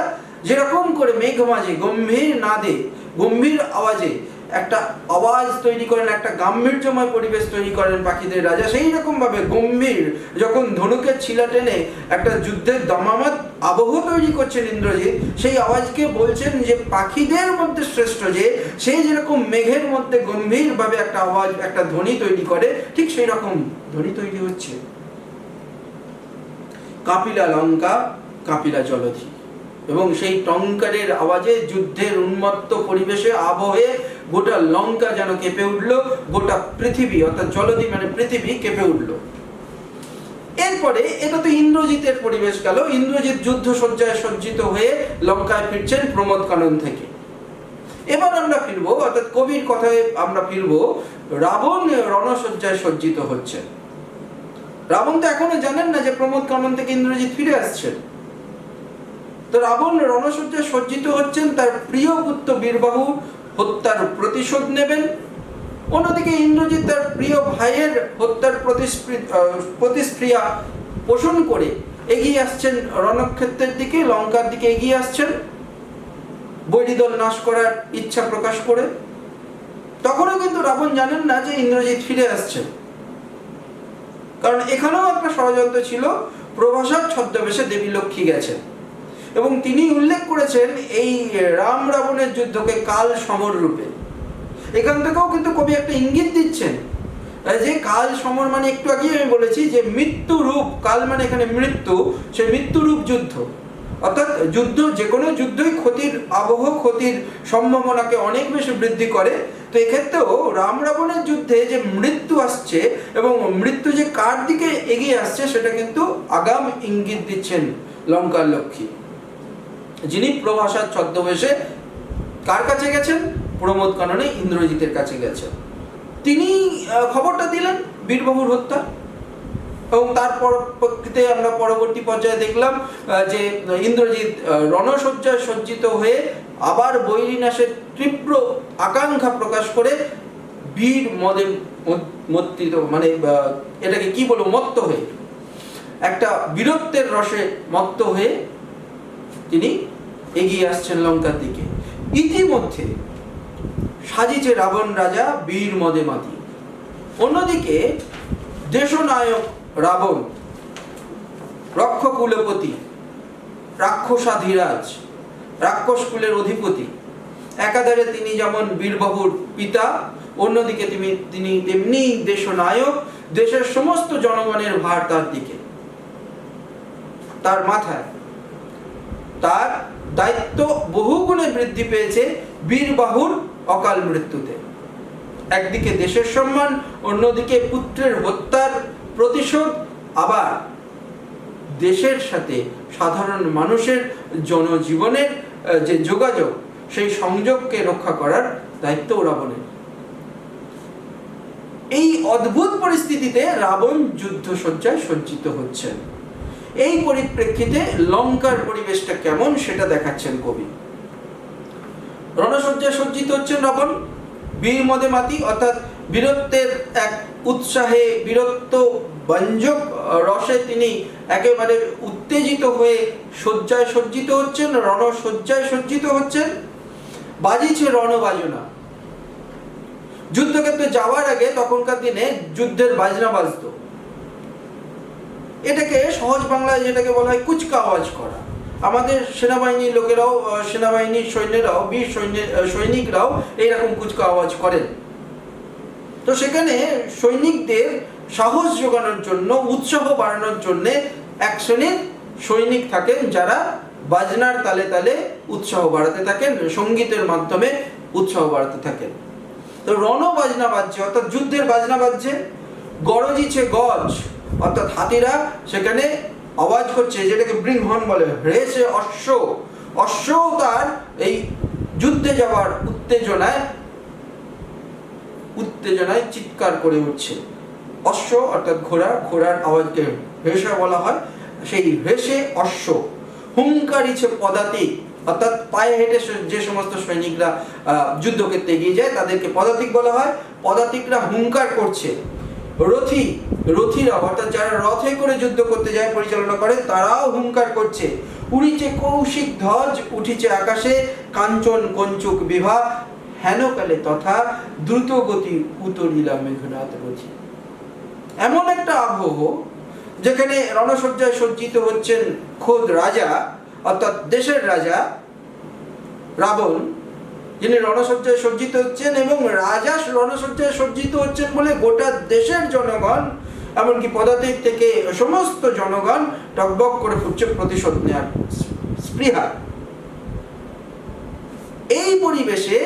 যেরকম করে মেঘ মাঝে গম্ভীর নাদে, গম্ভীর আওয়াজে একটা আওয়াজ তৈরি করেন, একটা গাম্ভীর্যময় পরিবেশ তৈরি করেন পাখিদের রাজা, সেই রকম ভাবে গম্ভীর যখন ধনুকের ছিলা টেনে একটা যুদ্ধের দামামা আবহ তৈরি করছেন ইন্দ্রজিৎ, সেই আওয়াজকে বলছেন যে পাখিদের মধ্যে শ্রেষ্ঠ যে, সেই যেরকম মেঘের মধ্যে গম্ভীর ভাবে একটা আওয়াজ, একটা ধ্বনি তৈরি করে, ঠিক সেই রকম ধ্বনি তৈরি হচ্ছে। কাপিলা লঙ্কা, কাপিলা জলধি, এবং সেই টঙ্কারের আওয়াজে যুদ্ধের উন্মত্ত পরিবেশে আবহে গোটা লঙ্কা যেন কেঁপে উঠলো, গোটা পৃথিবী অর্থাৎ জলধি মানে পৃথিবী কেঁপে উঠলো। এরপরে এটা তো ইন্দ্রজিতের পরিবেশ গেল। ইন্দ্রজিৎ যুদ্ধ সজ্জায় সজ্জিত হয়ে লঙ্কায় ফিরছেন প্রমোদ কানন থেকে। এবার আমরা ফিরবো, অর্থাৎ কবির কথায় আমরা ফিরবো, রাবণ রণসজ্জায় সজ্জিত হচ্ছে। রাবণ তো এখনো জানেন না যে প্রমোদ কানন থেকে ইন্দ্রজিৎ ফিরে আসছেন। তো রাবণ রণসজ্জায় সজ্জিত হচ্ছেন, তার প্রিয় পুত্র বীরবাহু হত্যার প্রতিশোধ নেবেন। অন্যদিকে ইন্দ্রজিৎ তার প্রিয় ভাইয়ের হত্যার প্রতিস্ক্রিয়া পোষণ করে এগিয়ে আসছেন রণক্ষেত্রের দিকে, লঙ্কার দিকে এগিয়ে আসছেন বৈরীদল নাশ করার ইচ্ছা প্রকাশ করে। তখনও কিন্তু রাবণ জানেন না যে ইন্দ্রজিৎ ফিরে আসছেন, কারণ এখানেও একটা ষড়যন্ত্র ছিল। প্রভাসার ছদ্মবেশে দেবী লক্ষ্মী গেছেন এবং তিনি উল্লেখ করেছেন এই রাম রাবণের যুদ্ধকে কাল সমর রূপে। এখান থেকেও কিন্তু কবি একটা ইঙ্গিত দিচ্ছেন যে কাল সমর মানে একটু আগে আমি বলেছি যে মৃত্যু রূপ, কাল মানে এখানে মৃত্যু, সেই মৃত্যু রূপ যুদ্ধ, অর্থাৎ যুদ্ধ, যে কোনো যুদ্ধই ক্ষতির আবহ, ক্ষতির সম্ভাবনাকে অনেক বেশি বৃদ্ধি করে। তো এক্ষেত্রেও রাম রাবণের যুদ্ধে যে মৃত্যু আসছে এবং মৃত্যু যে কার দিকে এগিয়ে আসছে সেটা কিন্তু আগাম ইঙ্গিত দিচ্ছেন লঙ্কার লক্ষ্মী, যিনি প্রভাসার ছদ্মবেশে কার কাছে গেছেন? প্রমোদ কাননে ইন্দ্রজিতের কাছে গেছেন। তিনি খবরটা দিলেন বীরবাহুর হত্যা এবং তার পরবর্তীতে আমরা পরবর্তী পর্যায়ে দেখলাম যে ইন্দ্রজিৎ রণসজ্জায় সজ্জিত হয়ে আবার বৈরিনাশের তীব্র আকাঙ্ক্ষা প্রকাশ করে বীর মদে মত্তিত, মানে এটাকে কি বলবো, মত্ত হয়ে, একটা বীরত্বের রসে মত্ত হয়ে তিনি এগিয়ে আসছেন লঙ্কার দিকে। ইতিমধ্যে সাজিছে রাবণ রাজা বীর মদে মাতি। অন্যদিকে দেশনায়ক রাবণ, রক্ষকুলপতি, রাক্ষসাধিরাজ, রাক্ষস কুলের অধিপতি, একাধারে তিনি যেমন বীরবাহুর পিতা, অন্যদিকে তিনি তেমনি দেশনায়ক, দেশের সমস্ত জনগণের ভার তার দিকে, তার মাথায়। তার দায়িত্ব বহুগুণে বৃদ্ধি পেয়েছে বীরবাহুর অকাল মৃত্যুতে। একদিকে দেশের সম্মান, অন্যদিকে পুত্রের হত্যার প্রতিশোধ, আবার দেশের সাথে সাধারণ মানুষের জনজীবনের যে যোগাযোগ, সেই সংযোগকে রক্ষা করার দায়িত্ব রাবণের। এই অদ্ভুত পরিস্থিতিতে রাবণ যুদ্ধসজ্জায় সজ্জিত হচ্ছেন। এই পরিপ্রেক্ষিতে লঙ্কার পরিবেশটা কেমন সেটা দেখাচ্ছেন কবি। রণসজ্জায় সজ্জিত হচ্ছেন রাবণ, বীর মদে মাতি, অর্থাৎ বীরত্বের এক উৎসাহে, বীরত্ব ব্যঞ্জক রসে তিনি একেবারে উত্তেজিত হয়ে সজ্জায় সজ্জিত হচ্ছেন, রণসজ্জায় সজ্জিত হচ্ছেন। বাজিছে রণবাজনা। যুদ্ধক্ষেত্রে যাওয়ার আগে তখনকার দিনে যুদ্ধের বাজনা বাজতো। এটাকে সহজ বাংলায় যেটাকে বলা হয় কুচকা আওয়াজ করা। আমাদের সেনাবাহিনীর লোকেরাও, সেনাবাহিনীর সৈন্যরাও, বীর সৈনিকরাও এইরকম কুচকা আওয়াজ করেন। তো সেখানে সৈনিকদের সাহস যোগানোর জন্য, উৎসাহ বাড়ানোর জন্য এক শ্রেণীর সৈনিক থাকেন যারা বাজনার তালে তালে উৎসাহ বাড়াতে থাকেন, সঙ্গীতের মাধ্যমে উৎসাহ বাড়াতে থাকেন। তো রণবাজনা বাজছে, অর্থাৎ যুদ্ধের বাজনা বাজছে। গরজিছে গজ, অর্থাৎ হাতিরা সেখানে আওয়াজ করছে, যেটাকে ব্রিং হর্ন বলে। রেছে অশ্ব, অশ্বও তার এই যুদ্ধে যাওয়ার উত্তেজনায় চিৎকার করে উঠছে। অশ্ব অর্থাৎ ঘোড়া, ঘোড়ার আওয়াজকে হেসা বলা হয়, সেই হেসে অশ্ব। হুঙ্কারিছে পদাতিক, অর্থাৎ পায়ে হেঁটে যে সমস্ত সৈনিকরা যুদ্ধক্ষেত্রে এগিয়ে যায় তাদেরকে পদাতিক বলা হয়। পদাতিকরা হুঙ্কার করছে। রথী, রথীরা অর্থাৎ যারা রথে করে যুদ্ধ করতে যায়, পরিচালনা করে, তারাও হুঙ্কার করছে। উড়িছে কৌশিক ধ্বজ, উঠিছে আকাশে কাঞ্চন কঞ্চুক বিভা, হেনকালে তথা দ্রুত গতি উতরিলা মেঘনাথ রথী। এমন একটা আবহ যেখানে রণসজ্জায় সজ্জিত হচ্ছেন খোদ রাজা, অর্থাৎ দেশের রাজা রাবণ, যিনি রণসজ্জায় সজ্জিত হচ্ছেন, এবং রাজা রণসজ্জায় সজ্জিত হচ্ছেন বলে গোটা দেশের জনগণ, এমনকি পদাতিক থেকে সমস্ত জনগণ টকবক করে ফুটছে প্রতিশোধ নেওয়ার স্পৃহা। এই পরিবেশে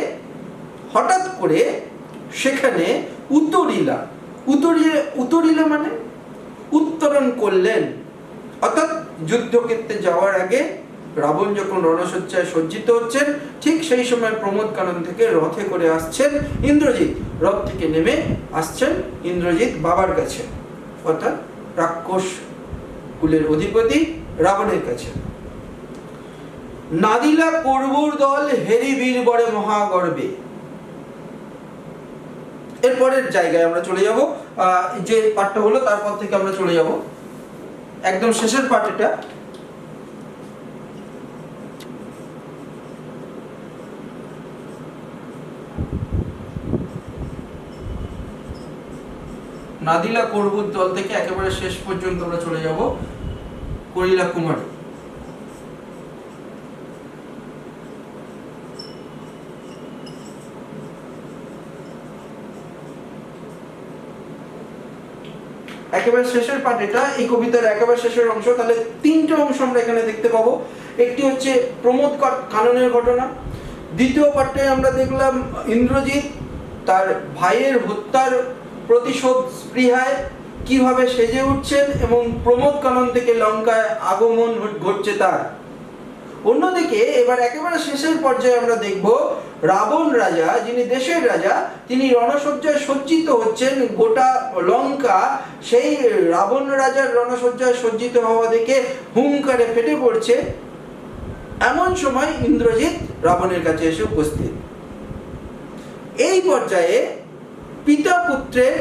হঠাৎ করে সেখানে উতরিলা মানে উত্তরণ করলেন, অর্থাৎ যুদ্ধক্ষেত্রে যাওয়ার আগে রাবণ যখন রণসজ্জায় সজ্জিত হচ্ছেন, ঠিক সেই সময় প্রমোদ কানন থেকে রথে করে আসছেন ইন্দ্রজিৎ। রথ থেকে নেমে আসছেন ইন্দ্রজিৎ বাবার কাছে, অর্থাৎ রাক্ষস কুলের অধিপতি রাবণের কাছে। নাদিলা করবুর দল হেরি বীর বরে মহাগর্বে। এরপরের জায়গায় আমরা চলে যাব, যে পাঠটা হলো তারপর থেকে আমরা চলে যাব একদম শেষের পার্ট। এটা নাদিলা করবুর দল থেকে একেবারে শেষ পর্যন্ত আমরা চলে যাব। করিলা কুমার। একেবারে শেষের পার্ট এটা, এই কবিতার একেবারে শেষের অংশ। তাহলে তিনটে অংশ আমরা এখানে দেখতে পাবো। একটি হচ্ছে প্রমোদ কাননের ঘটনা, দ্বিতীয় পার্টে আমরা দেখলাম ইন্দ্রজিৎ তার ভাইয়ের হত্যার প্রতিশোধ স্পৃহায় কিভাবে সেজে উঠছেন এবং প্রমোদ কানন থেকে লঙ্কায় আগমন ঘটছে তার। অন্যদিকে এবার একেবারে শেষের পর্যায়ে আমরা দেখব রাবণ রাজা, যিনি দেশের রাজা, তিনি রণসজ্জায় সজ্জিত হচ্ছেন। গোটা লঙ্কা সেই রাবণ রাজার রণসজ্জায় সজ্জিত হওয়া দেখে হুঙ্কারে ফেটে পড়ছে। এমন সময় ইন্দ্রজিৎ রাবণের কাছে এসে উপস্থিত। এই পর্যায়ে পিতা পুত্রের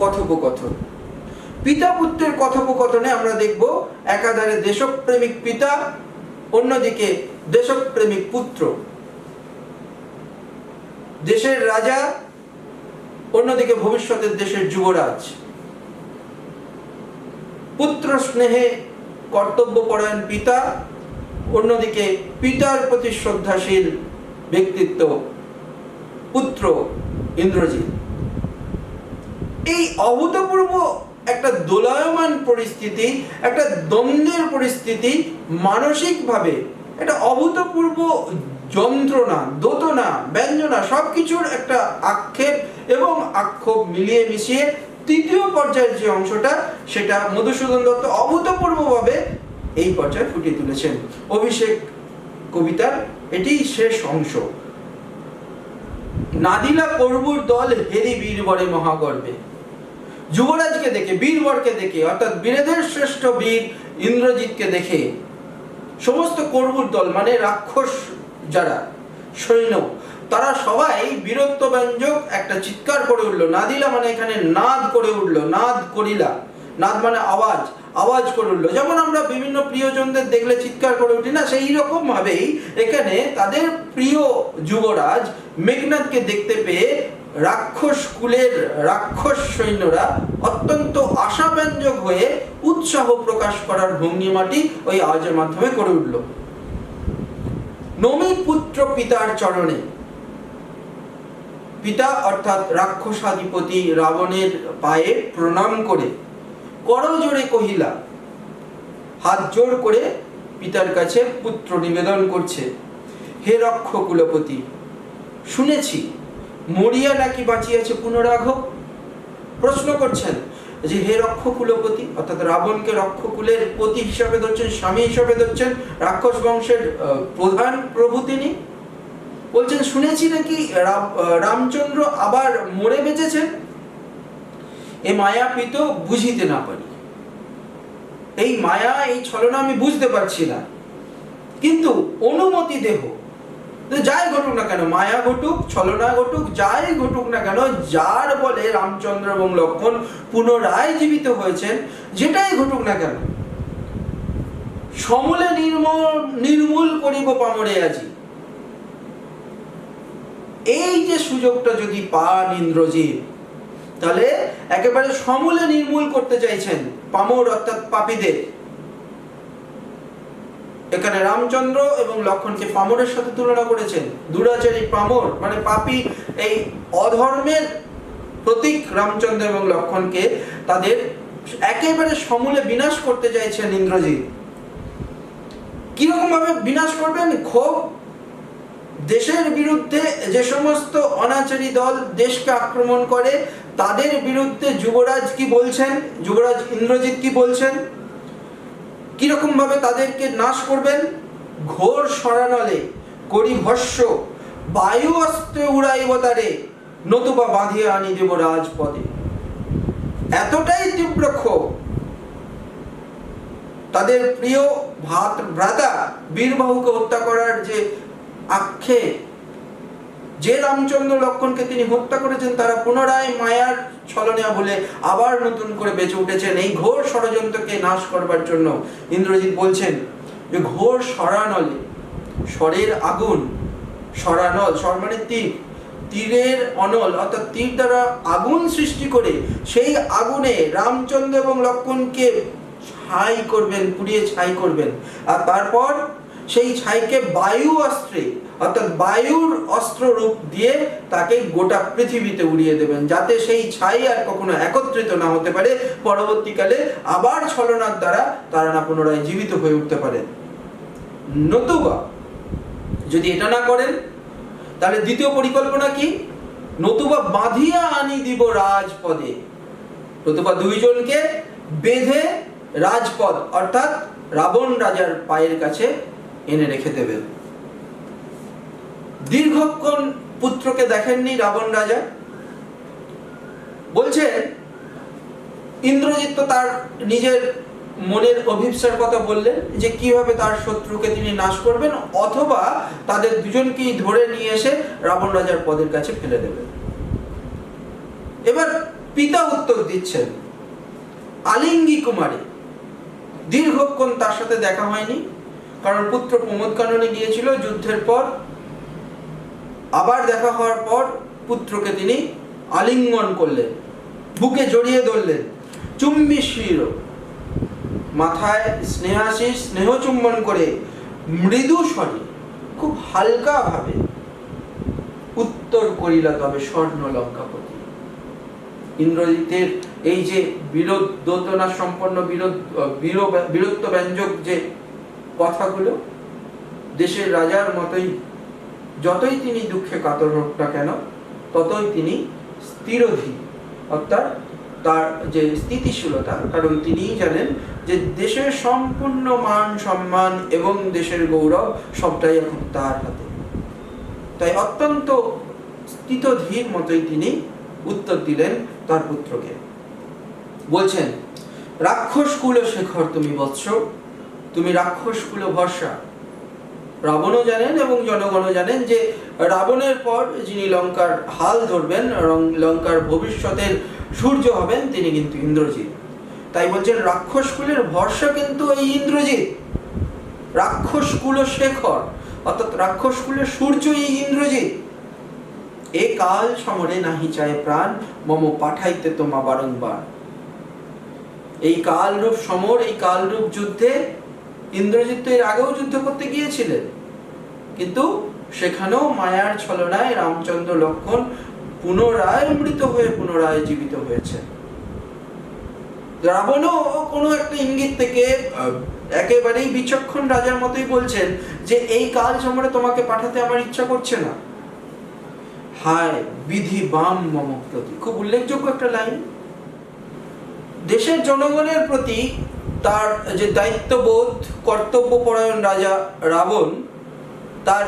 কথোপকথন। পিতা পুত্রের কথোপকথনে আমরা দেখব একাধারে দেশপ্রেমিক পিতা, অন্যদিকে দেশপ্রেমিক পুত্র, দেশের রাজা, অন্যদিকে ভবিষ্যতের দেশের যুবরাজ। পুত্র স্নেহে কর্তব্যপরায়ণ পিতা, অন্যদিকে পিতার প্রতি শ্রদ্ধাশীল ব্যক্তিত্ব পুত্র ইন্দ্রজিৎ। এই অভূতপূর্ব একটা দোলায়মান পরিস্থিতি, একটা দ্বন্দ্বের পরিস্থিতি, মানসিকভাবে একটা অভূতপূর্ব যন্ত্রণা, দোতনা, ব্যঞ্জনা, সবকিছুর একটা আক্ষেপ এবং আক্ষেপ মিলিয়ে মিশিয়ে তৃতীয় পর্যায়ের যে অংশটা, সেটা মধুসূদন দত্ত অভূতপূর্বভাবে এই পর্যায়ে ফুটিয়ে তুলেছেন। অভিষেক কবিতার এটি শেষ অংশ। নাদিলা করবুর দল হেরি বীরবরে মহাগর্বে। যুবরাজকে দেখে, বীরবরকে দেখে, অর্থাৎ বীরেদের শ্রেষ্ঠ বীর ইন্দ্রজিৎকে দেখে সমস্ত করবুর দল মানে রাক্ষস যারা সৈন্য, তারা সবাই বীরত্ব ব্যঞ্জক একটা চিৎকার করে উঠলো। নাদিলা মানে এখানে নাদ করে উঠলো, নাদ করিলা, নাদ মানে আওয়াজ, আওয়াজ করে উঠলো। যেমন আমরা বিভিন্ন প্রিয়জনদের দেখলে চিৎকার করে উঠি না, সেই রকম ভাবেই এখানে তাদের প্রিয় যুবরাজ মেঘনাদকে দেখতে পেয়ে রাক্ষস কুলের রাক্ষস সৈন্যরা অত্যন্ত আশাব্যঞ্জক হয়ে উৎসাহ প্রকাশ করার ভঙ্গিমাটি ওই আওয়াজের মাধ্যমে করে উঠল। নমি পুত্র পিতার চরণে। পিতা অর্থাৎ রাক্ষসাধিপতি রাবণের পায়ে প্রণাম করে করজোড়ে কহিলা, হাত জোর করে পিতার কাছে পুত্র নিবেদন করছে, হে রক্ষ কুলপতি, শুনেছি মরিয়া নাকি বাঁচিয়েছে পুনরাঘব। প্রশ্ন করছেন যে হে রক্ষ কুলপতি, অর্থাৎ রাবণকে রক্ষকুলের পতি হিসাবে ধরছেন, স্বামী হিসাবে ধরছেন, রাক্ষস বংশের প্রধান প্রভু তিনি। বলছেন শুনেছি নাকি রামচন্দ্র আবার মরে বেঁচেছেন। এ মায়া পিত বুঝিতে না পারি। এই মায়া, এই ছলনা আমি বুঝতে পারছি না, কিন্তু অনুমতি দেহ। যাই ঘটুক না কেন, মায়া ঘটুক, ছলনা ঘটুক, যাই ঘটুক না কেন, যার বলে রামচন্দ্র এবং লক্ষ্মণ পুনরায় জীবিত হয়েছেন, যেটাই ঘটুক না কেন, সমূলে নির্মূল করিব পামরে আজি। এই যে সুযোগটা যদি পান ইন্দ্রজিৎ, তাহলে একেবারে সমূলে নির্মূল করতে চাইছেন পামর অর্থাৎ পাপীদের। এখানে রামচন্দ্র এবং লক্ষ্মণকে পামরের সাথে তুলনা করেছেন। দুরাচারী পামর মানে পাপী, এই অধর্মের প্রতীক রামচন্দ্র এবং লক্ষ্মণকে তাদের একেবারে সমূলে বিনাশ করতে চাইছেন ইন্দ্রজিৎ। কিরকম ভাবে বিনাশ করবেন? ক্ষোভ, দেশের বিরুদ্ধে যে সমস্ত অনাচারী দল দেশকে আক্রমণ করে তাদের বিরুদ্ধে যুবরাজ কি বলছেন, যুবরাজ ইন্দ্রজিৎ কি বলছেন, কিরকম ভাবে তাদেরকে নাশ করবেন? ঘোর সরানলে করি ভস্য, বায়ু অস্ত্রে উড়াইব তারে, নতুবা বাঁধিয়ে আনি দেব রাজপদে। এতটাই তীব্র ক্ষোভ তাদের প্রিয় ভ্রাতা বীরবাহুকে হত্যা করার যে আক্ষেপ, যে রামচন্দ্র লক্ষ্মণকে তিনি হত্যা করেছেন, তারা পুনরায় মায়ার ছলনা বলে আবার নতুন করে বেঁচে উঠেছেন এই ঘোর ষড়যন্ত্রকে নাশ করবার জন্য। ইন্দ্রজিৎ বলছেন যে ঘোর সরানলে, স্বরের আগুন, সরানল, স্বর মানে তীর, তীরের অনল অর্থাৎ তীর দ্বারা আগুন সৃষ্টি করে সেই আগুনে রামচন্দ্র এবং লক্ষ্মণকে ছাই করবেন, পুড়িয়ে ছাই করবেন, আর তারপর সেই ছাইকে বায়ু অস্ত্রে অর্থাৎ বায়ুর অস্ত্র রূপ দিয়ে তাকে গোটা পৃথিবীতে উড়িয়ে দেবেন, যাতে সেই ছাই আর কখনো একত্রিত না হতে পারে, পরবর্তীকালে আবার ছলনার দ্বারা তারা না পুনরায় জীবিত হয়ে উঠতে পারেন। নতুবা যদি এটা না করেন, তাহলে দ্বিতীয় পরিকল্পনা কি? নতুবা বাঁধিয়া আনি দিব রাজপদে, নতুবা দুইজনকে বেঁধে রাজপদ অর্থাৎ রাবণ রাজার পায়ের কাছে এনে রেখে দেবেন। দীর্ঘক্ষণ পুত্রকে দেখেননি রাবণ রাজা। বলছেন ইন্দ্রজিৎ তো তার নিজের মনের অভিপ্সার কথা বললেন যে কিভাবে তার শত্রুকে তিনি নাশ করবেন, অথবা তাদের দুজনকেই ধরে নিয়ে এসে রাবণ রাজার পদের কাছে ফেলে দেবেন। এবার পিতা উত্তর দিচ্ছেন আলিঙ্গি কুমারী। দীর্ঘক্ষণ তার সাথে দেখা হয়নি, কারণ পুত্র প্রমোদ কাননে গিয়েছিল যুদ্ধের পর। আবার দেখা হওয়ার পর পুত্রকে তিনি আলিঙ্গন করলেন, বুকে জড়িয়ে ধরলেন, চুম্বিশির মাথায় স্নেহাশিস স্নেহ চুম্বন করে মৃদু স্বরে খুব হালকা ভাবে উত্তর করিলা তবে স্বর্ণ লঙ্কাপতি। ইন্দ্রজিতের এই যে দোতনা সম্পন্ন বীরত্ব ব্যঞ্জক যে কথাগুলো, দেশের রাজার মতোই যতই তিনি দুঃখে কাতর হোক না কেন, ততই তিনি স্থিরধী, অর্থাৎ তার যে স্থিতিশীলতা, কারণ তিনি জানেন যে দেশের সম্পূর্ণ মান সম্মান এবং দেশের গৌরব সবটাই এখন তার হাতে। তাই অত্যন্ত স্থিতধীর মতোই তিনি উত্তর দিলেন তার পুত্রকে। বলছেন রাক্ষস কুল শেখর তুমি বৎস, তুমি রাক্ষস কুল ভরসা। রাবণও জানেন এবং জনগণও জানেন যে রাবণের পর যিনি লঙ্কার হাল ধরবেন, লঙ্কার ভবিষ্যতের সূর্য হবেন, তিনি কিন্তু ইন্দ্রজিৎ। তাই বলছেন রাক্ষস কুলের ভরসা কিন্তু এই ইন্দ্রজিৎ, রাক্ষস কুল শেখর অর্থাৎ রাক্ষস কুলের সূর্য এই ইন্দ্রজিৎ। এ কাল সমরে নাহি চায় প্রাণ, মম পাঠাইতে তোমা বারংবার। এই কালরূপ সমর, এই কালরূপ যুদ্ধে ইন্দ্রজিৎ তো এর আগেও যুদ্ধ করতে গিয়েছিলেন, কিন্তু সেখানেও মায়ার ছলনায় রামচন্দ্র লক্ষণ পুনরায় মৃত হয়ে পুনরায় জীবিত হয়েছে। রাবণও কোনো একটা ইঙ্গিত থেকে একেবারেই বিচক্ষণ রাজার মতোই বলছেন যে এই কাল সমরে তোমাকে পাঠাতে আমার ইচ্ছা করছে না। হায় বিধি বাম মম প্রতি, খুব উল্লেখযোগ্য একটা লাইন। দেশের জনগণের প্রতি তার যে দায়িত্ববোধ, কর্তব্যপরায়ণ রাজা রাবণ, তার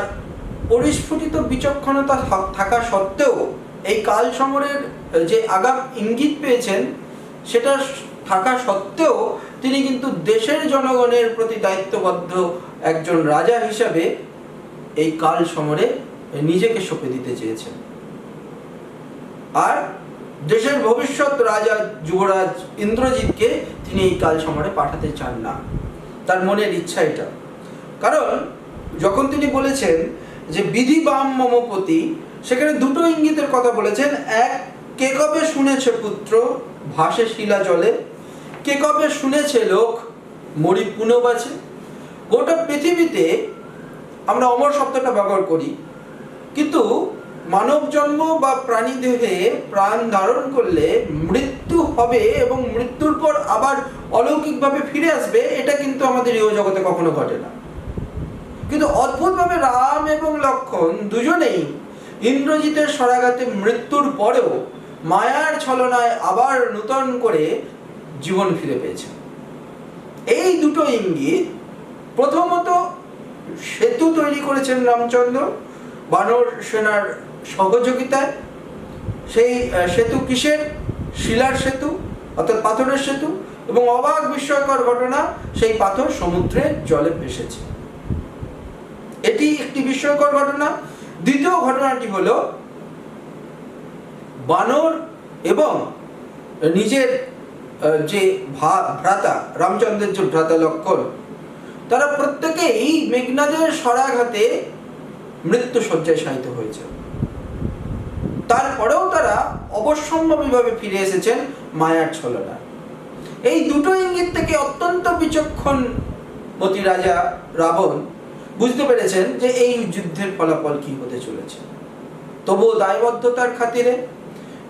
পরিস্ফুটিত বিচক্ষণতা থাকা সত্ত্বেও এই কাল সমরের যে আগাম ইঙ্গিত পেয়েছেন সেটা থাকা সত্ত্বেও তিনি কিন্তু দেশের জনগণের প্রতি দায়িত্ববদ্ধ একজন রাজা হিসাবে এই কাল সমরে নিজেকে সঁপে দিতে চেয়েছেন। আর দেশের ভবিষ্যৎ রাজা যুবরাজ ইন্দ্রজিৎকে তিনি এই কাল সমরে পাঠাতে চান না, তার মনের ইচ্ছা এটা। কারণ যখন তিনি বলেছেন যে বিধি বাম মমপতি, সেখানে দুটো ইঙ্গিতের কথা বলেছেন। এক, কে কবে শুনেছে পুত্র ভাসে শিলা জলে, কে কবে শুনেছে লোক মরি পুনবাচে। গোটা পৃথিবীতে আমরা অমর শব্দটা ব্যবহার করি, কিন্তু মানব জন্ম বা প্রাণী দেহে প্রাণ ধারণ করলে মৃত্যু হবে এবং মৃত্যুর পর আবার অলৌকিকভাবে ফিরে আসবে, এটা কিন্তু আমাদের এই জগতে কখনো ঘটে না। কিন্তু অদ্ভুতভাবে রাম এবং লক্ষণ দুজনেই ইন্দ্রজিতের শরাঘাতে মৃত্যুর পরেও মায়ার ছলনায় আবার নূতন করে জীবন ফিরে পেয়েছে। এই দুটো ইঙ্গিত, প্রথমত সেতু তৈরি করেছেন রামচন্দ্র বানর সেনার সহযোগিতায়। সেই সেতু কিসের? শিলার সেতু অর্থাৎ পাথরের সেতু, এবং অবাক বিস্ময়কর ঘটনা, সেই পাথর সমুদ্রে জলে ভেসেছে। এটি একটি বিস্ময়কর ঘটনা। দ্বিতীয় ঘটনাটি হলো বানর এবং নিজের যে ভ্রাতা রামচন্দ্রের যে ভ্রাতা লক্ষণ, তারা প্রত্যেকেই মেঘনাদের শরাঘাতে মৃত্যু শয্যায় শায়িত হয়েছে। তারপরেও তারা অবশ্যম্ভাবীভাবে ফিরে এসেছেন মায়ার ছলনায়। এই দুটো ইঙ্গিত থেকে অত্যন্ত বিচক্ষণ মতি রাজা রাবণ বুঝতে পেরেছেন যে এই যুদ্ধের ফলাফল কি হতে চলেছে। তবুও দায়বদ্ধতার খাতিরে,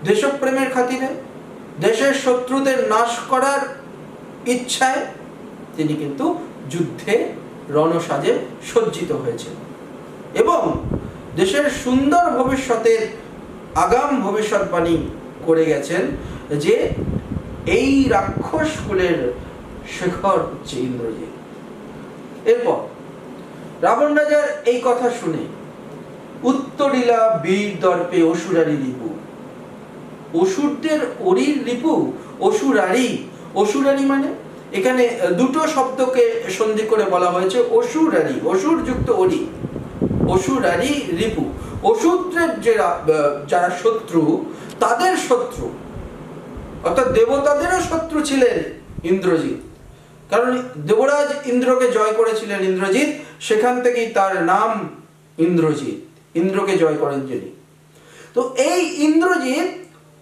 দেশপ্রেমের খাতিরে, দেশের শত্রুদের নাশ করার ইচ্ছায় তিনি কিন্তু যুদ্ধে রণসাজে সজ্জিত হয়েছেন এবং দেশের সুন্দর ভবিষ্যতের আগাম ভবিষ্যৎবাণী করে গেছেন যে এই রাক্ষস কুলের শেখর হচ্ছে ইন্দ্রজিৎ। এরপর রাবণ রাজার এই কথা শুনে উত্তরিলা বীর দর্পে অসুরারি রিপু, অসুরদের অরির রিপু, অসুরারি। অসুরারি মানে এখানে দুটো শব্দকে সন্ধি করে বলা হয়েছে, অসুরারি, অসুর যুক্ত অরি, অসুরারি রিপু। অসুরদের যারা শত্রু, তাদের শত্রু, অর্থাৎ দেবতাদেরও শত্রু ছিলেন ইন্দ্রজিৎ। কারণ দেবরাজ ইন্দ্রকে জয় করেছিলেন ইন্দ্রজিৎ, সেখান থেকেই তার নাম ইন্দ্রজিৎ, ইন্দ্রকে জয় করেন যিনি। তো এই ইন্দ্রজিৎ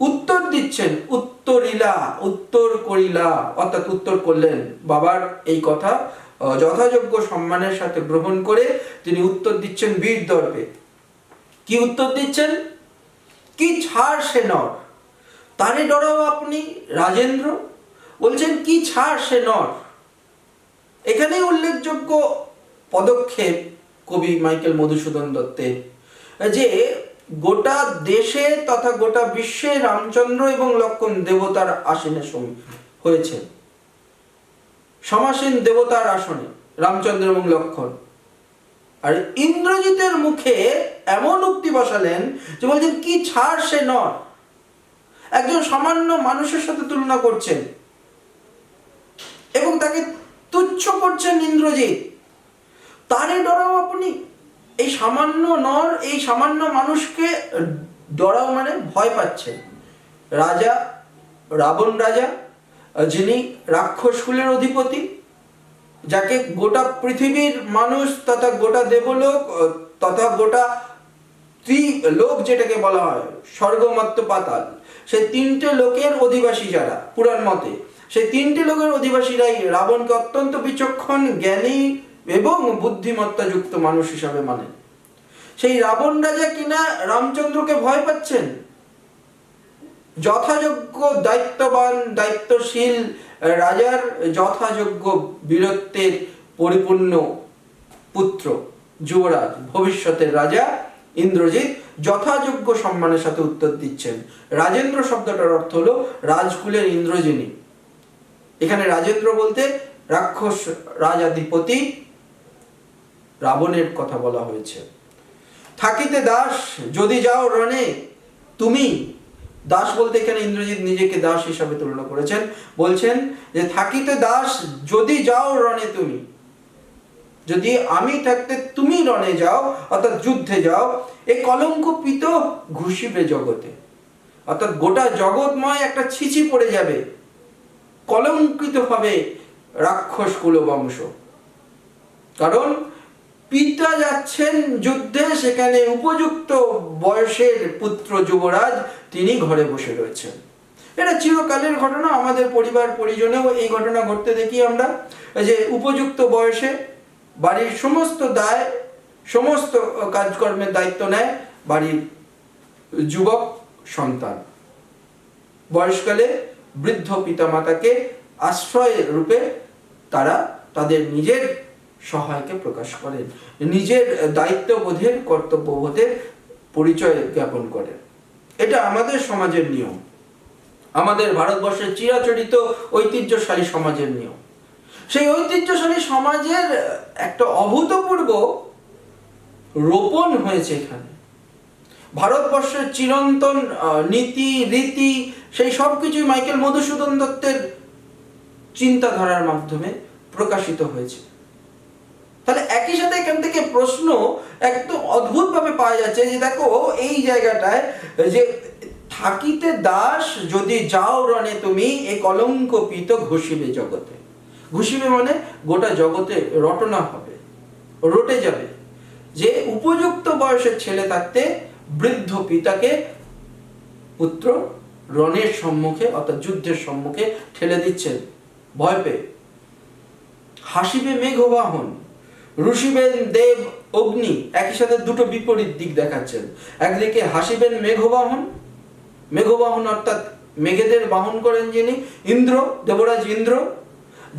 উত্তর দিচ্ছেন, উত্তরিলা, উত্তর করিলা, অর্থাৎ উত্তর করলেন। বাবার এই কথা যথাযোগ্য সম্মানের সাথে গ্রহণ করে তিনি উত্তর দিচ্ছেন বীর দর্পে। কি উত্তর দিচ্ছেন? কি ছাড় সে নর, তারে ডরাও আপনি রাজেন্দ্র। বলছেন কি ছাড় সে নর। এখানে উল্লেখযোগ্য পদক্ষেপ কবি মাইকেল মধুসূদন দত্তের, যে গোটা দেশে তথা গোটা বিশ্বে রামচন্দ্র এবং লক্ষ্মণ দেবতার আসনে হয়েছে, সমাসীন দেবতার আসনে রামচন্দ্র এবং লক্ষ্মণ। আর ইন্দ্রজিতের মুখে এমন উক্তি বসালেন যে বলছেন কি ছাড় সে নর। একজন সামান্য মানুষের সাথে তুলনা করছেন এবং তাকে তুচ্ছ করছেন ইন্দ্রজিৎ। তারে ডরাও আপনি, এই সামান্য নর, এই সামান্য মানুষকে ডরাও মানে ভয় পাচ্ছেন। রাজা, রাবণ রাজা, যিনি রাক্ষস কুলের অধিপতি, যাকে গোটা পৃথিবীর মানুষ তথা গোটা দেবলোক তথা গোটা ত্রিলোক যেটাকে বলা হয়, স্বর্গ মর্ত্য পাতাল, সেই তিনটে লোকের অধিবাসী যারা পুরাণ মতে, সেই তিনটে লোকের অধিবাসীরাই রাবণকে অত্যন্ত বিচক্ষণ, জ্ঞানী এবং বুদ্ধিমত্তা যুক্ত মানুষ হিসাবে মানে। সেই রাবণ রাজা কিনা রামচন্দ্রকে ভয় পাচ্ছেন। যথাযোগ্য দায়িত্ববান, দায়িত্বশীল রাজার যথাযোগ্য বীরত্বের পরিপূর্ণ পুত্র যুবরাজ, ভবিষ্যতের রাজা ইন্দ্রজিৎ যথাযোগ্য সম্মানের সাথে উত্তর দিচ্ছেন। রাজেন্দ্র শব্দটার অর্থ হলো রাজকুলের ইন্দ্র যিনি। এখানে রাজেন্দ্র বলতে রাক্ষস রাজাধিপতি রাবণের কথা বলা হয়েছে। থাকিতে দাস যদি যাও রণে তুমি, দাস বলতে এখানে ইন্দ্রজিৎ নিজেকে দাস হিসাবে তুলনা করেছেন। বলছেন যে থাকিতে দাস যদি যাও রণে তুমি, যদি আমি থাকতে তুমি রণে যাও অর্থাৎ যুদ্ধে যাও, এ কলঙ্ক পিত ঘুষিবে জগতে, অর্থাৎ গোটা জগৎময় একটা ছিচি পড়ে যাবে, কলঙ্কিত হবে রাক্ষস কুল বংশ। কারণ পিতা যাচ্ছেন যুদ্ধে, সেখানে উপযুক্ত বয়সের পুত্র যুবরাজ তিনি ঘরে বসে রয়েছেন। এটা চিরকালের ঘটনা, আমাদের পরিবার পরিজনেও এই ঘটনা ঘটতে দেখি আমরা, যে উপযুক্ত বয়সে বাড়ির সমস্ত দায়, সমস্ত কাজকর্মের দায়িত্ব নেয় বাড়ির যুবক সন্তান। বয়সকালে বৃদ্ধ পিতামাতাকে আশ্রয় রূপে তারা তাদের নিজের সহায়কে প্রকাশ করেন, নিজের দায়িত্ববোধের, কর্তব্যবোধের পরিচয় জ্ঞাপন করেন। এটা আমাদের সমাজের নিয়ম, আমাদের ভারতবর্ষের চিরাচরিত ঐতিহ্যশালী সমাজের নিয়ম। সেই ঐতিহ্যশালী সমাজের একটা অভূতপূর্ব রোপণ হয়েছে এখানে। ভারতবর্ষের চিরন্তন নীতি রীতি, সেই সব কিছুই মাইকেল মধুসূদন দত্তের চিন্তাধারার মাধ্যমে প্রকাশিত হয়েছে। তাহলে একই সাথে এখান থেকে প্রশ্ন একদম অদ্ভুত ভাবে পাওয়া যাচ্ছে, যে দেখো এই জায়গাটায় যে থাকিতে দাস যদি যাও রণে তুমি, এ কলঙ্ক পিত ঘষিবে জগতে। ঘষিবে মানে গোটা জগতে রটনা হবে, রটে যাবে। যে উপযুক্ত বয়সের ছেলে থাকতে বৃদ্ধ পিতাকে পুত্র রণের সম্মুখে অর্থাৎ যুদ্ধের সম্মুখে ঠেলে দিচ্ছেন। ভয় পেয়ে। হাসিবে মেঘবাহন, রুষিবেন দেব অগ্নি, একই সাথে দুটো বিপরীত দিক দেখাচ্ছেন। একদিকে হাসিবেন মেঘবাহন, মেঘবাহন অর্থাৎ মেঘেদের বাহন করেন যিনি, ইন্দ্র, দেবরাজ ইন্দ্র,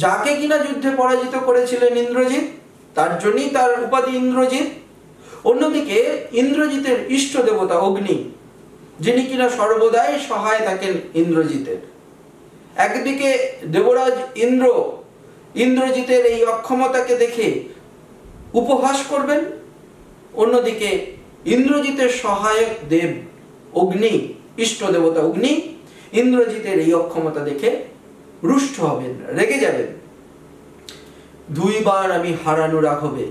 যাকে কিনা যুদ্ধে পরাজিত করেছিলেন ইন্দ্রজিৎ, তার জন্যই তার উপাধি ইন্দ্রজিৎ। অন্যদিকে ইন্দ্রজিতের ইষ্ট দেবতা অগ্নি, যিনি কিনা সর্বদাই সহায় থাকেন ইন্দ্রজিতের। একদিকে দেবরাজ ইন্দ্র ইন্দ্রজিতের এই অক্ষমতাকে দেখে উপহাস করবেন, অন্যদিকে ইন্দ্রজিতের সহায়ক দেব অগ্নি, ইষ্ট দেবতা অগ্নি, ইন্দ্রজিতের এই অক্ষমতা দেখে রুষ্ট হবেন, রেগে যাবেন। দুইবার আমি হারানো রাঘবে,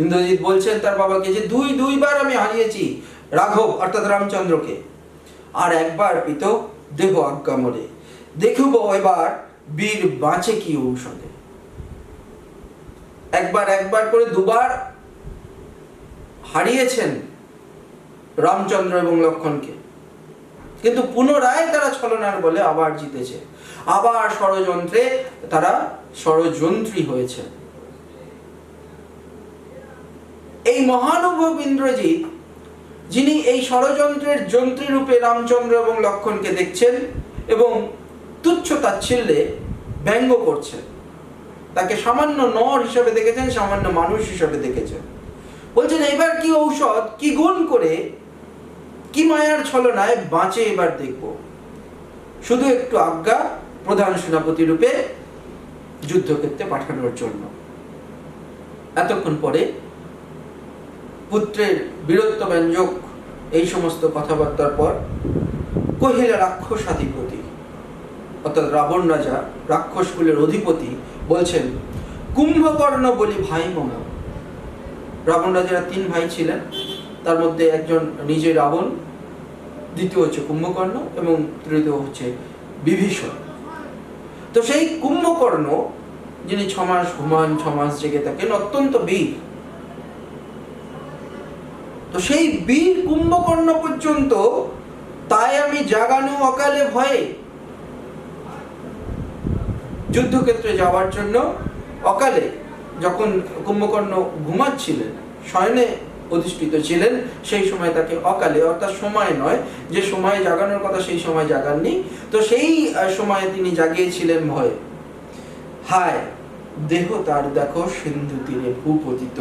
ইন্দ্রজিৎ বলছেন তার বাবাকে যে দুইবার আমি হারিয়েছি রাঘব অর্থাৎ রামচন্দ্রকে, আর একবার পিত দেহ আজ্ঞা মরে, দেখব এবার বীর বাঁচে কি ঔষধে। একবার করে দুবার হারিয়েছেন রামচন্দ্র এবং লক্ষ্মণকে, কিন্তু পুনরায় তারা ছলনার বলে আবার জিতেছে, আবার ষড়যন্ত্রে তারা ষড়যন্ত্রী হয়েছে। এই মহানুভব ইন্দ্রজিৎ, যিনি এই ষড়যন্ত্রের যন্ত্রী রূপে রামচন্দ্র এবং লক্ষ্মণকে দেখছেন এবং তুচ্ছ তাচ্ছিল্যে ব্যঙ্গ করছেন, তাকে সামান্য নর হিসাবে দেখেছেন, সামান্য মানুষ হিসাবে দেখেছেন। বলছেন এবার কি ঔষধ, কি গুণ করে, কি মায়ার ছলনায় বাঁচে এবার দেখব। শুধু একটু আজ্ঞা প্রধান সেনাপতি রূপে যুদ্ধক্ষেত্রে পাঠানোর জন্য। এতক্ষণ পরে পুত্রের বীরত্ব ব্যঞ্জক এই সমস্ত কথাবার্তার পর কহিলা রাক্ষসাধিপতি অর্থাৎ রাবণ রাজা, রাক্ষস কুলের অধিপতি বলছেন, কুম্ভকর্ণ বলি ভাই মম। রাবণ রাজারা 3 ভাই ছিলেন, তার মধ্যে একজন নিজে রাবণ, দ্বিতীয় হচ্ছে কুম্ভকর্ণ এবং তৃতীয় হচ্ছে বিভীষণ। তো সেই কুম্ভকর্ণ, যিনি 6 মাস ঘুমান, 6 মাস জেগে থাকেন, অত্যন্ত বীর। তো সেই বীর কুম্ভকর্ণ পর্যন্ত তাই আমি জাগানু অকালে ভয়ে, যুদ্ধক্ষেত্রে যাওয়ার জন্য অকালে, যখন কুম্ভকর্ণ ঘুমাচ্ছিলেন, শয়নে অধিষ্ঠিত ছিলেন, সেই সময় তাকে অকালে, অর্থাৎ সময় নয়, যে সময় জাগানোর কথা সেই সময় জাগাননি, তো সেই সময়ে তিনি জাগিয়েছিলেন ভয়ে। হায় দেহ তার দেখো সিন্ধু তীরে ভূপতিত।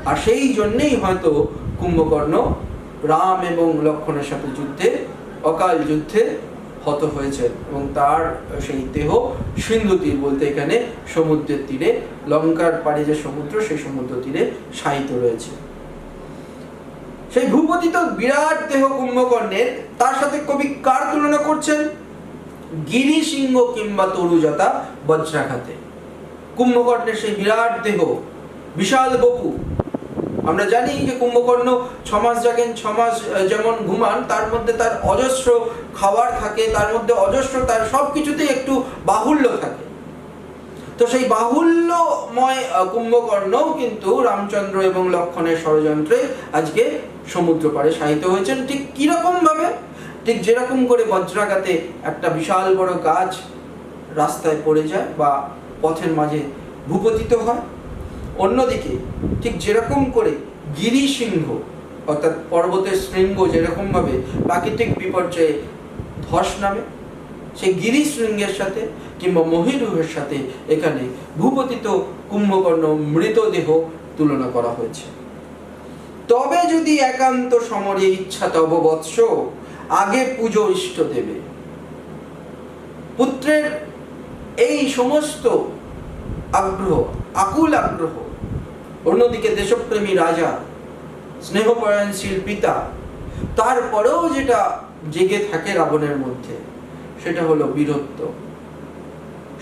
আর সেই জন্যেই হয়তো কুম্ভকর্ণ রাম এবং লক্ষ্মণের সাথে যুদ্ধে, অকাল যুদ্ধে হত হয়েছেন এবং তার সেই দেহ সিন্ধু তীর বলতে এখানে সমুদ্রের তীরে, লঙ্কার পাড়ে যে সমুদ্র, সেই সমুদ্র তীরে শায়িত রয়েছে। সেই ভূপতিত বিরাট দেহ কুম্ভকর্ণের, তার সাথে কবি কার তুলনা করছেন? গিরি সিংহ কিংবা তরুজতা বজ্রাঘাতে। কুম্ভকর্ণের সেই বিরাট দেহ, বিশাল বপু। আমরা জানি যে কুম্ভকর্ণ 6 মাস জাগেন, 6 মাস যেমন ঘুমান, তার মধ্যে তার অজস্র খাবার থাকে, তার মধ্যে অজস্র, তার সবকিছুতেই একটু বাহুল্য থাকে। তো সেই বাহুল্যময় কুম্ভকর্ণ কিন্তু রামচন্দ্র এবং লক্ষ্মণের ষড়যন্ত্রে আজকে সমুদ্র পাড়ে শায়িত হয়েছেন। ঠিক কিরকম ভাবে? ঠিক যেরকম করে বজ্রাঘাতে একটা বিশাল বড় গাছ রাস্তায় পড়ে যায় বা পথের মাঝে ভূপতিত হয়, অন্যদিকে ঠিক যেরকম করে গিরি সিংহ অর্থাৎ পর্বতের শৃঙ্গ যেরকম ভাবে প্রাকৃতিক বিপর্যয়ে ধস নামে, সেই গিরি শৃঙ্গের সাথে কিংবা মহিরুহের সাথে এখানে ভূপতিত কুম্ভকর্ণ মৃতদেহ তুলনা করা হয়েছে। তবে যদি একান্ত সমরে ইচ্ছা তব বৎস, আগে পুজো ইষ্ট দেবে। পুত্রের এই সমস্ত আগ্রহ, আকুল আগ্রহ, অন্যদিকে দেশপ্রেমী রাজা, স্নেহপরায়ণশীল পিতা, তারপরেও যেটা জেগে থাকে রাবণের মধ্যে, সেটা হলো বীরত্ব।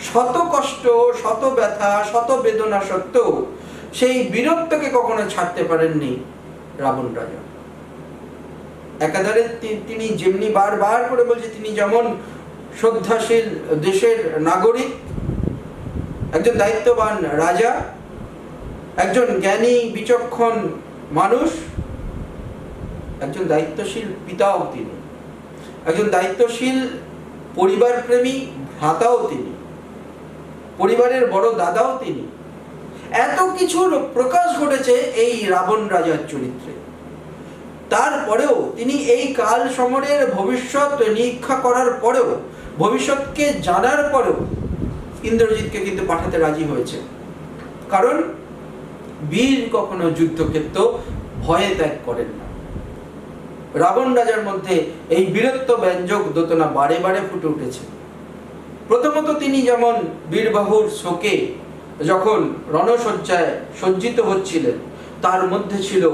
শত কষ্ট, শত ব্যথা, শত বেদনা সত্ত্বেও সেই বীরত্বকে কখনো ছাড়তে পারেননি রাবণ রাজা। একাধারে তিনি যেমনি বারবার করে বলছে, তিনি যেমন শ্রদ্ধাশীল দেশের নাগরিক, একজন দায়িত্ববান রাজা, একজন জ্ঞানী বিচক্ষণ মানুষ, একজন দায়িত্বশীল পিতাও তিনি, একজন দায়িত্বশীল পরিবার প্রেমী ভ্রাতাও তিনি, পরিবারের বড় দাদাও তিনি। এত কিছুর প্রকাশ ঘটেছে এই রাবণ রাজার চরিত্রে। তারপরেও তিনি এই কাল সমরের ভবিষ্যৎ নিরীক্ষা করার পরেও, ভবিষ্যৎকে জানার পরেও ইন্দ্রজিৎকে কিন্তু পাঠাতে রাজি হয়েছে। কারণ বীর কখনো যুদ্ধক্ষেত্র ভয়ে ত্যাগ করেন না। রাবণ রাজার মধ্যে এই বীরত্ব ব্যঞ্জক দোতনা বারে বারে ফুটে উঠেছে। প্রথমত তিনি যেমন বীরবাহুর শোকে যখন রণসজ্জায় সজ্জিত হচ্ছিলেন, তার মধ্যে ছিল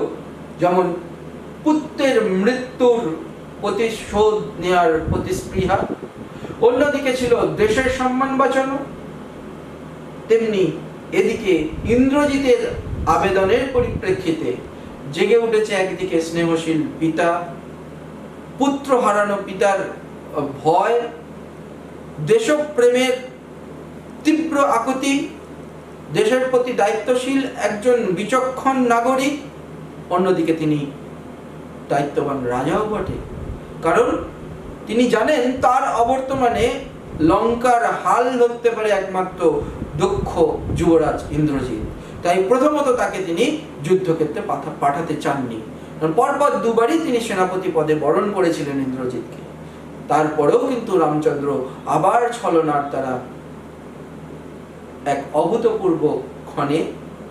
যেমন পুত্রের মৃত্যুর প্রতিশোধ নেওয়ার প্রতিস্পৃহা, অন্যদিকে ছিল দেশের সম্মান বাঁচানো, তেমনি এদিকে ইন্দ্রজিতের আবেদনের পরিপ্রেক্ষিতে জেগে উঠেছে একদিকে স্নেহশীল পিতা, পুত্র হারানো পিতার ভয়, দেশপ্রেমের তীব্র আকুতি, দেশের প্রতি দায়িত্বশীল একজন বিচক্ষণ নাগরিক, অন্যদিকে তিনি দায়িত্ববান রাজাও বটে। কারণ তিনি জানেন তার অবর্তমানে লঙ্কার হাল ধরতে পারে একমাত্র দক্ষ যুবরাজ ইন্দ্রজিৎ। তাই প্রথমত তাকে তিনি যুদ্ধক্ষেত্রে পাঠাতে চাননি। পরপর দুবারই তিনি সেনাপতি পদে বরণ করেছিলেন ইন্দ্রজিৎকে। তারপরেও কিন্তু রামচন্দ্র আবার ছলনার দ্বারা এক অভূতপূর্ব ক্ষণে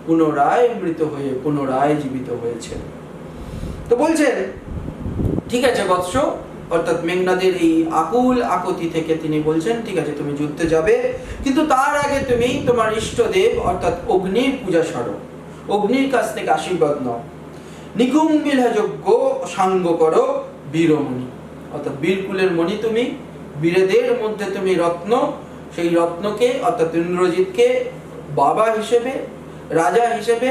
পুনরায় মৃত হয়ে পুনরায় জীবিত হয়েছেন। তো বলছেন, ঠিক আছে বৎস, অর্থাৎ মেঘনাদের এই আকুল আকুতি থেকে তিনি বলছেন, ঠিক আছে তুমি যুদ্ধে যাবে, কিন্তু তার আগে তুমি তোমার ইষ্টদেব অর্থাৎ অগ্নির পূজা সারো, অগ্নির কাছ থেকে আশীর্বাদ নাও, নিকুম্বিলা যজ্ঞ সাঙ্গ করো বীরমণি, অর্থাৎ বীরকুলের মণি তুমি, বীরেদের মধ্যে তুমি রত্ন, সেই রত্নকে অর্থাৎ ইন্দ্রজিৎকে বাবা হিসেবে, রাজা হিসেবে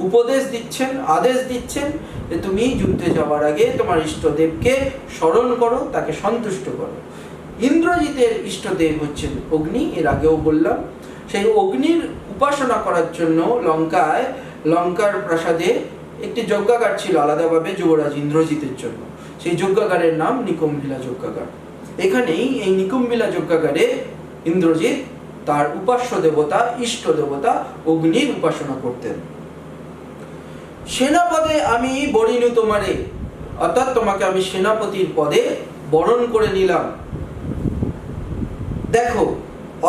উপদেশ দিচ্ছেন, আদেশ দিচ্ছেন যে তুমি যুদ্ধে যাওয়ার আগে তোমার ইষ্টদেবকে স্মরণ করো, তাকে সন্তুষ্ট করো। ইন্দ্রজিতের ইষ্টদেব হচ্ছেন অগ্নি, এর আগেও বললাম। সেই অগ্নির উপাসনা করার জন্য লঙ্কার প্রাসাদে একটি যজ্ঞাগার ছিল আলাদাভাবে যুবরাজ ইন্দ্রজিতের জন্য। সেই যজ্ঞাগারের নাম নিকুম্বিলা যজ্ঞাগার। এখানেই এই নিকুম্বিলা যজ্ঞাগারে ইন্দ্রজিৎ তার উপাস্য দেবতা, ইষ্ট দেবতা অগ্নির উপাসনা করতেন। সেনাপদে আমি বরিনু তোমারে, অর্থাৎ তোমাকে আমি সেনাপতির পদে বরণ করে নিলাম। দেখো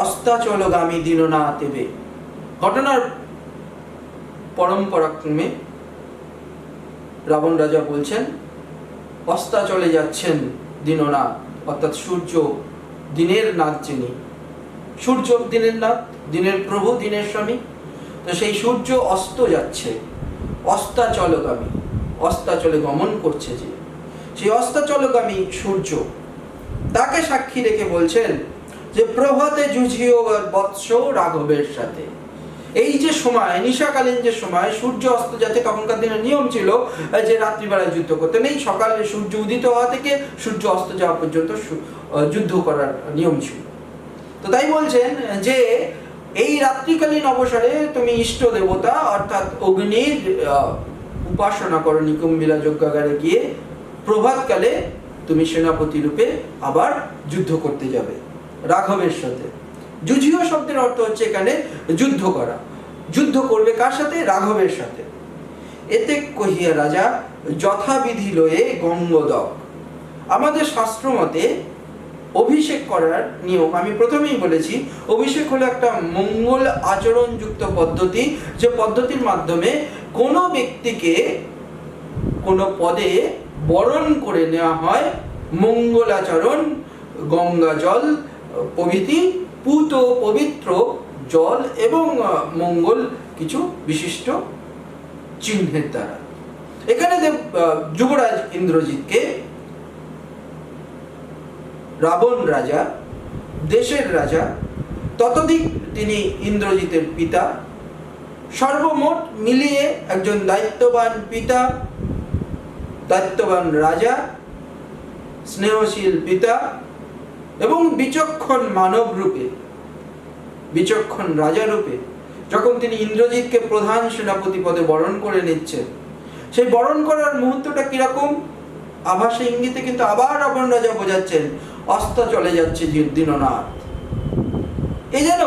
অস্তাচলগামী দীননাথ দেবে। ঘটনার পরম্পরাক্রমে রাবণ রাজা বলছেন, অস্তাচলে যাচ্ছেন দীননাথ, অর্থাৎ সূর্য, দিনের নাথ যিনি, সূর্য দিনের নাথ, দিনের প্রভু, দিনের স্বামী। তো সেই সূর্য অস্ত যাচ্ছে, অস্তাচলগামী, অস্তাচলে গমন করছে যে, সেই অস্তাচলগামী সূর্য, তাকে সাক্ষী রেখে বলছেন যে প্রভাতে যুঝিও বৎস রাঘবের সাথে। এই যে সময়, নিশাকালীন যে সময় সূর্য অস্ত যাচ্ছে, তখনকার দিনের নিয়ম ছিল যে রাত্রিবেলায় যুদ্ধ করতে নেই, সকালে সূর্য উদিত হওয়া থেকে সূর্য অস্ত যাওয়া পর্যন্ত যুদ্ধ করার নিয়ম ছিল। তো তাই বলছেন যে এই রাত্রিকালীন অবসরে তুমি ইষ্ট দেবতা অর্থাৎ অগ্নির উপাসনা করো নিকুম্বিলা যজ্ঞাগারে গিয়ে, প্রভাতকালে তুমি সেনাপতি রূপে আবার যুদ্ধ করতে যাবে রাঘবের সাথে। যুঝিও শব্দের অর্থ হচ্ছে এখানে যুদ্ধ করা। যুদ্ধ করবে কার সাথে? রাঘবের সাথে। এতে কহিয়া রাজা যথাবিধি লয়ে গঙ্গোদক। আমাদের শাস্ত্র মতে অভিষেক করার নিয়ম, আমি প্রথমেই বলেছি, অভিষেক হলো একটা মঙ্গল আচরণযুক্ত পদ্ধতি, যে পদ্ধতির মাধ্যমে কোনো ব্যক্তিকে কোনো পদে বরণ করে নেওয়া হয়। মঙ্গল আচরণ, গঙ্গা জল প্রভৃতি পূত পবিত্র জল এবং মঙ্গল কিছু বিশিষ্ট চিহ্নের দ্বারা। এখানে যুবরাজ ইন্দ্রজিৎকে রাবণ রাজা, দেশের রাজা, ততোধিক তিনি ইন্দ্রজিতের পিতা, সর্বমোট মিলিয়ে একজন দায়িত্ববান পিতা, দায়িত্ববান রাজা, স্নেহশীল পিতা এবং বিচক্ষণ মানব রূপে, বিচক্ষণ রাজা রূপে যখন তিনি ইন্দ্রজিৎকে প্রধান সেনাপতি পদে বরণ করে নিচ্ছেন, সেই বরণ করার মুহূর্তটা কিরকম আভাসে ইঙ্গিতে কিন্তু আবার রাবণ রাজা বোঝাচ্ছেন অস্ত চলে যাচ্ছে দীননাথ। এ যেন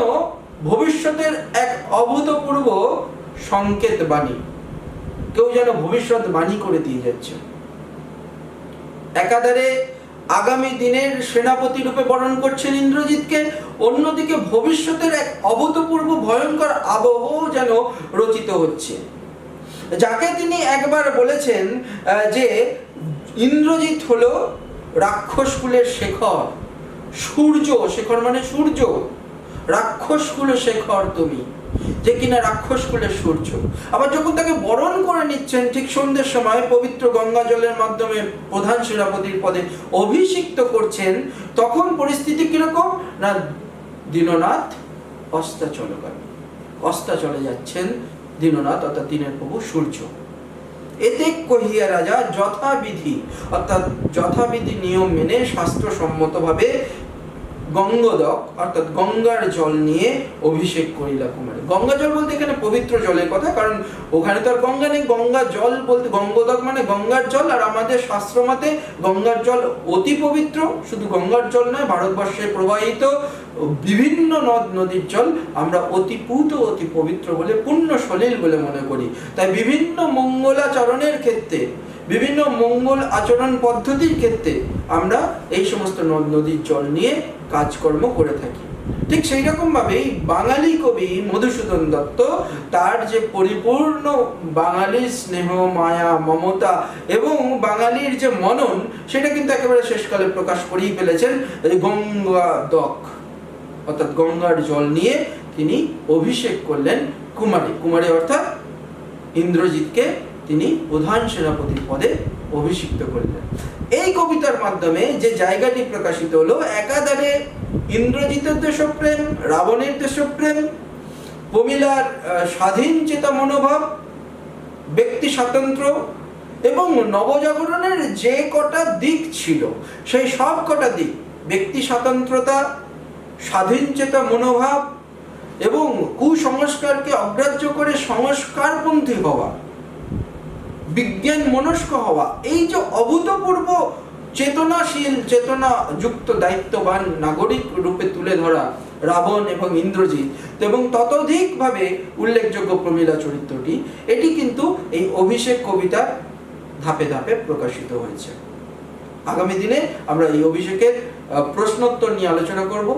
ভবিষ্যতের এক অভূতপূর্ব সংকেত বাণী, কেউ যেন ভবিষ্যৎ বাণী করে দিয়ে যাচ্ছে। একাধারে আগামী দিনের সেনাপতি রূপে বরণ করছেন ইন্দ্রজিৎকে, অন্যদিকে ভবিষ্যতের এক অভূতপূর্ব ভয়ঙ্কর আবহ যেন রচিত হচ্ছে। যাকে তিনি একবার বলেছেন যে ইন্দ্রজিৎ হলো রাক্ষস কুলের শেখর, সূর্য, শেখর মানে সূর্য, রাক্ষস কুলের শেখর তুমি, যে কিনা রাক্ষস কুলের সূর্য। আবার যখন তাকে বরণ করে নিচ্ছেন ঠিক সন্ধ্যের সময় পবিত্র গঙ্গা জলের মাধ্যমে প্রধান সেনাপতির পদে অভিষিক্ত করছেন, তখন পরিস্থিতি কিরকম না, দীননাথ অস্তাচলগামী, অস্তাচলে যাচ্ছেন দীননাথ অর্থাৎ দিনের প্রভু সূর্য। এতে কহিয়া রাজা যথাবিধি অর্থাৎ যথাবিধি নিয়ম মেনে শাস্ত্রসম্মতভাবে গঙ্গোদক অর্থাৎ গঙ্গার জল নিয়ে অভিষেক করিলা কুমারী। গঙ্গা জল বলতে এখানে পবিত্র জলের কথা, কারণ ওখানে তো আর গঙ্গা নেই। গঙ্গা জল বলতে গঙ্গোদক মানে গঙ্গার জল, আর আমাদের শাস্ত্র মতে গঙ্গার জল অতি পবিত্র। শুধু গঙ্গার জল নয়, ভারতবর্ষে প্রবাহিত বিভিন্ন নদ নদীর জল আমরা অতি পূত অতি পবিত্র বলে, পুণ্য সলিল বলে মনে করি। তাই বিভিন্ন মঙ্গলাচরণের ক্ষেত্রে, বিভিন্ন মঙ্গল আচরণ পদ্ধতির ক্ষেত্রে আমরা এই সমস্ত নদ নদীর জল নিয়ে কাজকর্ম করে থাকি। ঠিক সেই রকম ভাবেই বাঙালি কবি মধুসূদন দত্ত তার যে পরিপূর্ণ বাঙালির স্নেহ, মায়া, মমতা এবং বাঙালির যে মনন, সেটা কিন্তু একেবারে শেষকালে প্রকাশ করেই ফেলেছেন গঙ্গাদক অর্থাৎ গঙ্গার জল নিয়ে তিনি অভিষেক করলেন কুমারী। কুমারী অর্থাৎ ইন্দ্রজিৎকে তিনি প্রধান সেনাপতির পদে অভিষিক্ত করলেন। এই কবিতার মাধ্যমে যে জায়গাটি প্রকাশিত হলো, একাধারে ইন্দ্রজিতের দেশপ্রেম, রাবণের দেশপ্রেম, প্রমীলার স্বাধীন চেতা মনোভাব, ব্যক্তি স্বাতন্ত্র্য এবং নবজাগরণের যে কটা দিক ছিল সেই সব কটা দিক, ব্যক্তি স্বাতন্ত্রতা, স্বাধীন চেতা মনোভাব এবং কুসংস্কারকে অগ্রাহ্য করে সংস্কারপন্থী হওয়া, বিজ্ঞান মনস্ক হওয়া, এই যে অভূতপূর্ব চেতনাশীল, চেতনা যুক্ত দায়িত্ববান নাগরিক রূপে তুলে ধরা রাবণ এবং ইন্দ্রজিৎ, এবং ততোধিকভাবে উল্লেখযোগ্য প্রমীলা চরিত্রটি, এটি কিন্তু এই অভিষেক কবিতার ধাপে ধাপে প্রকাশিত হয়েছে। আগামী দিনে আমরা এই অভিষেকের প্রশ্নোত্তর নিয়ে আলোচনা করব।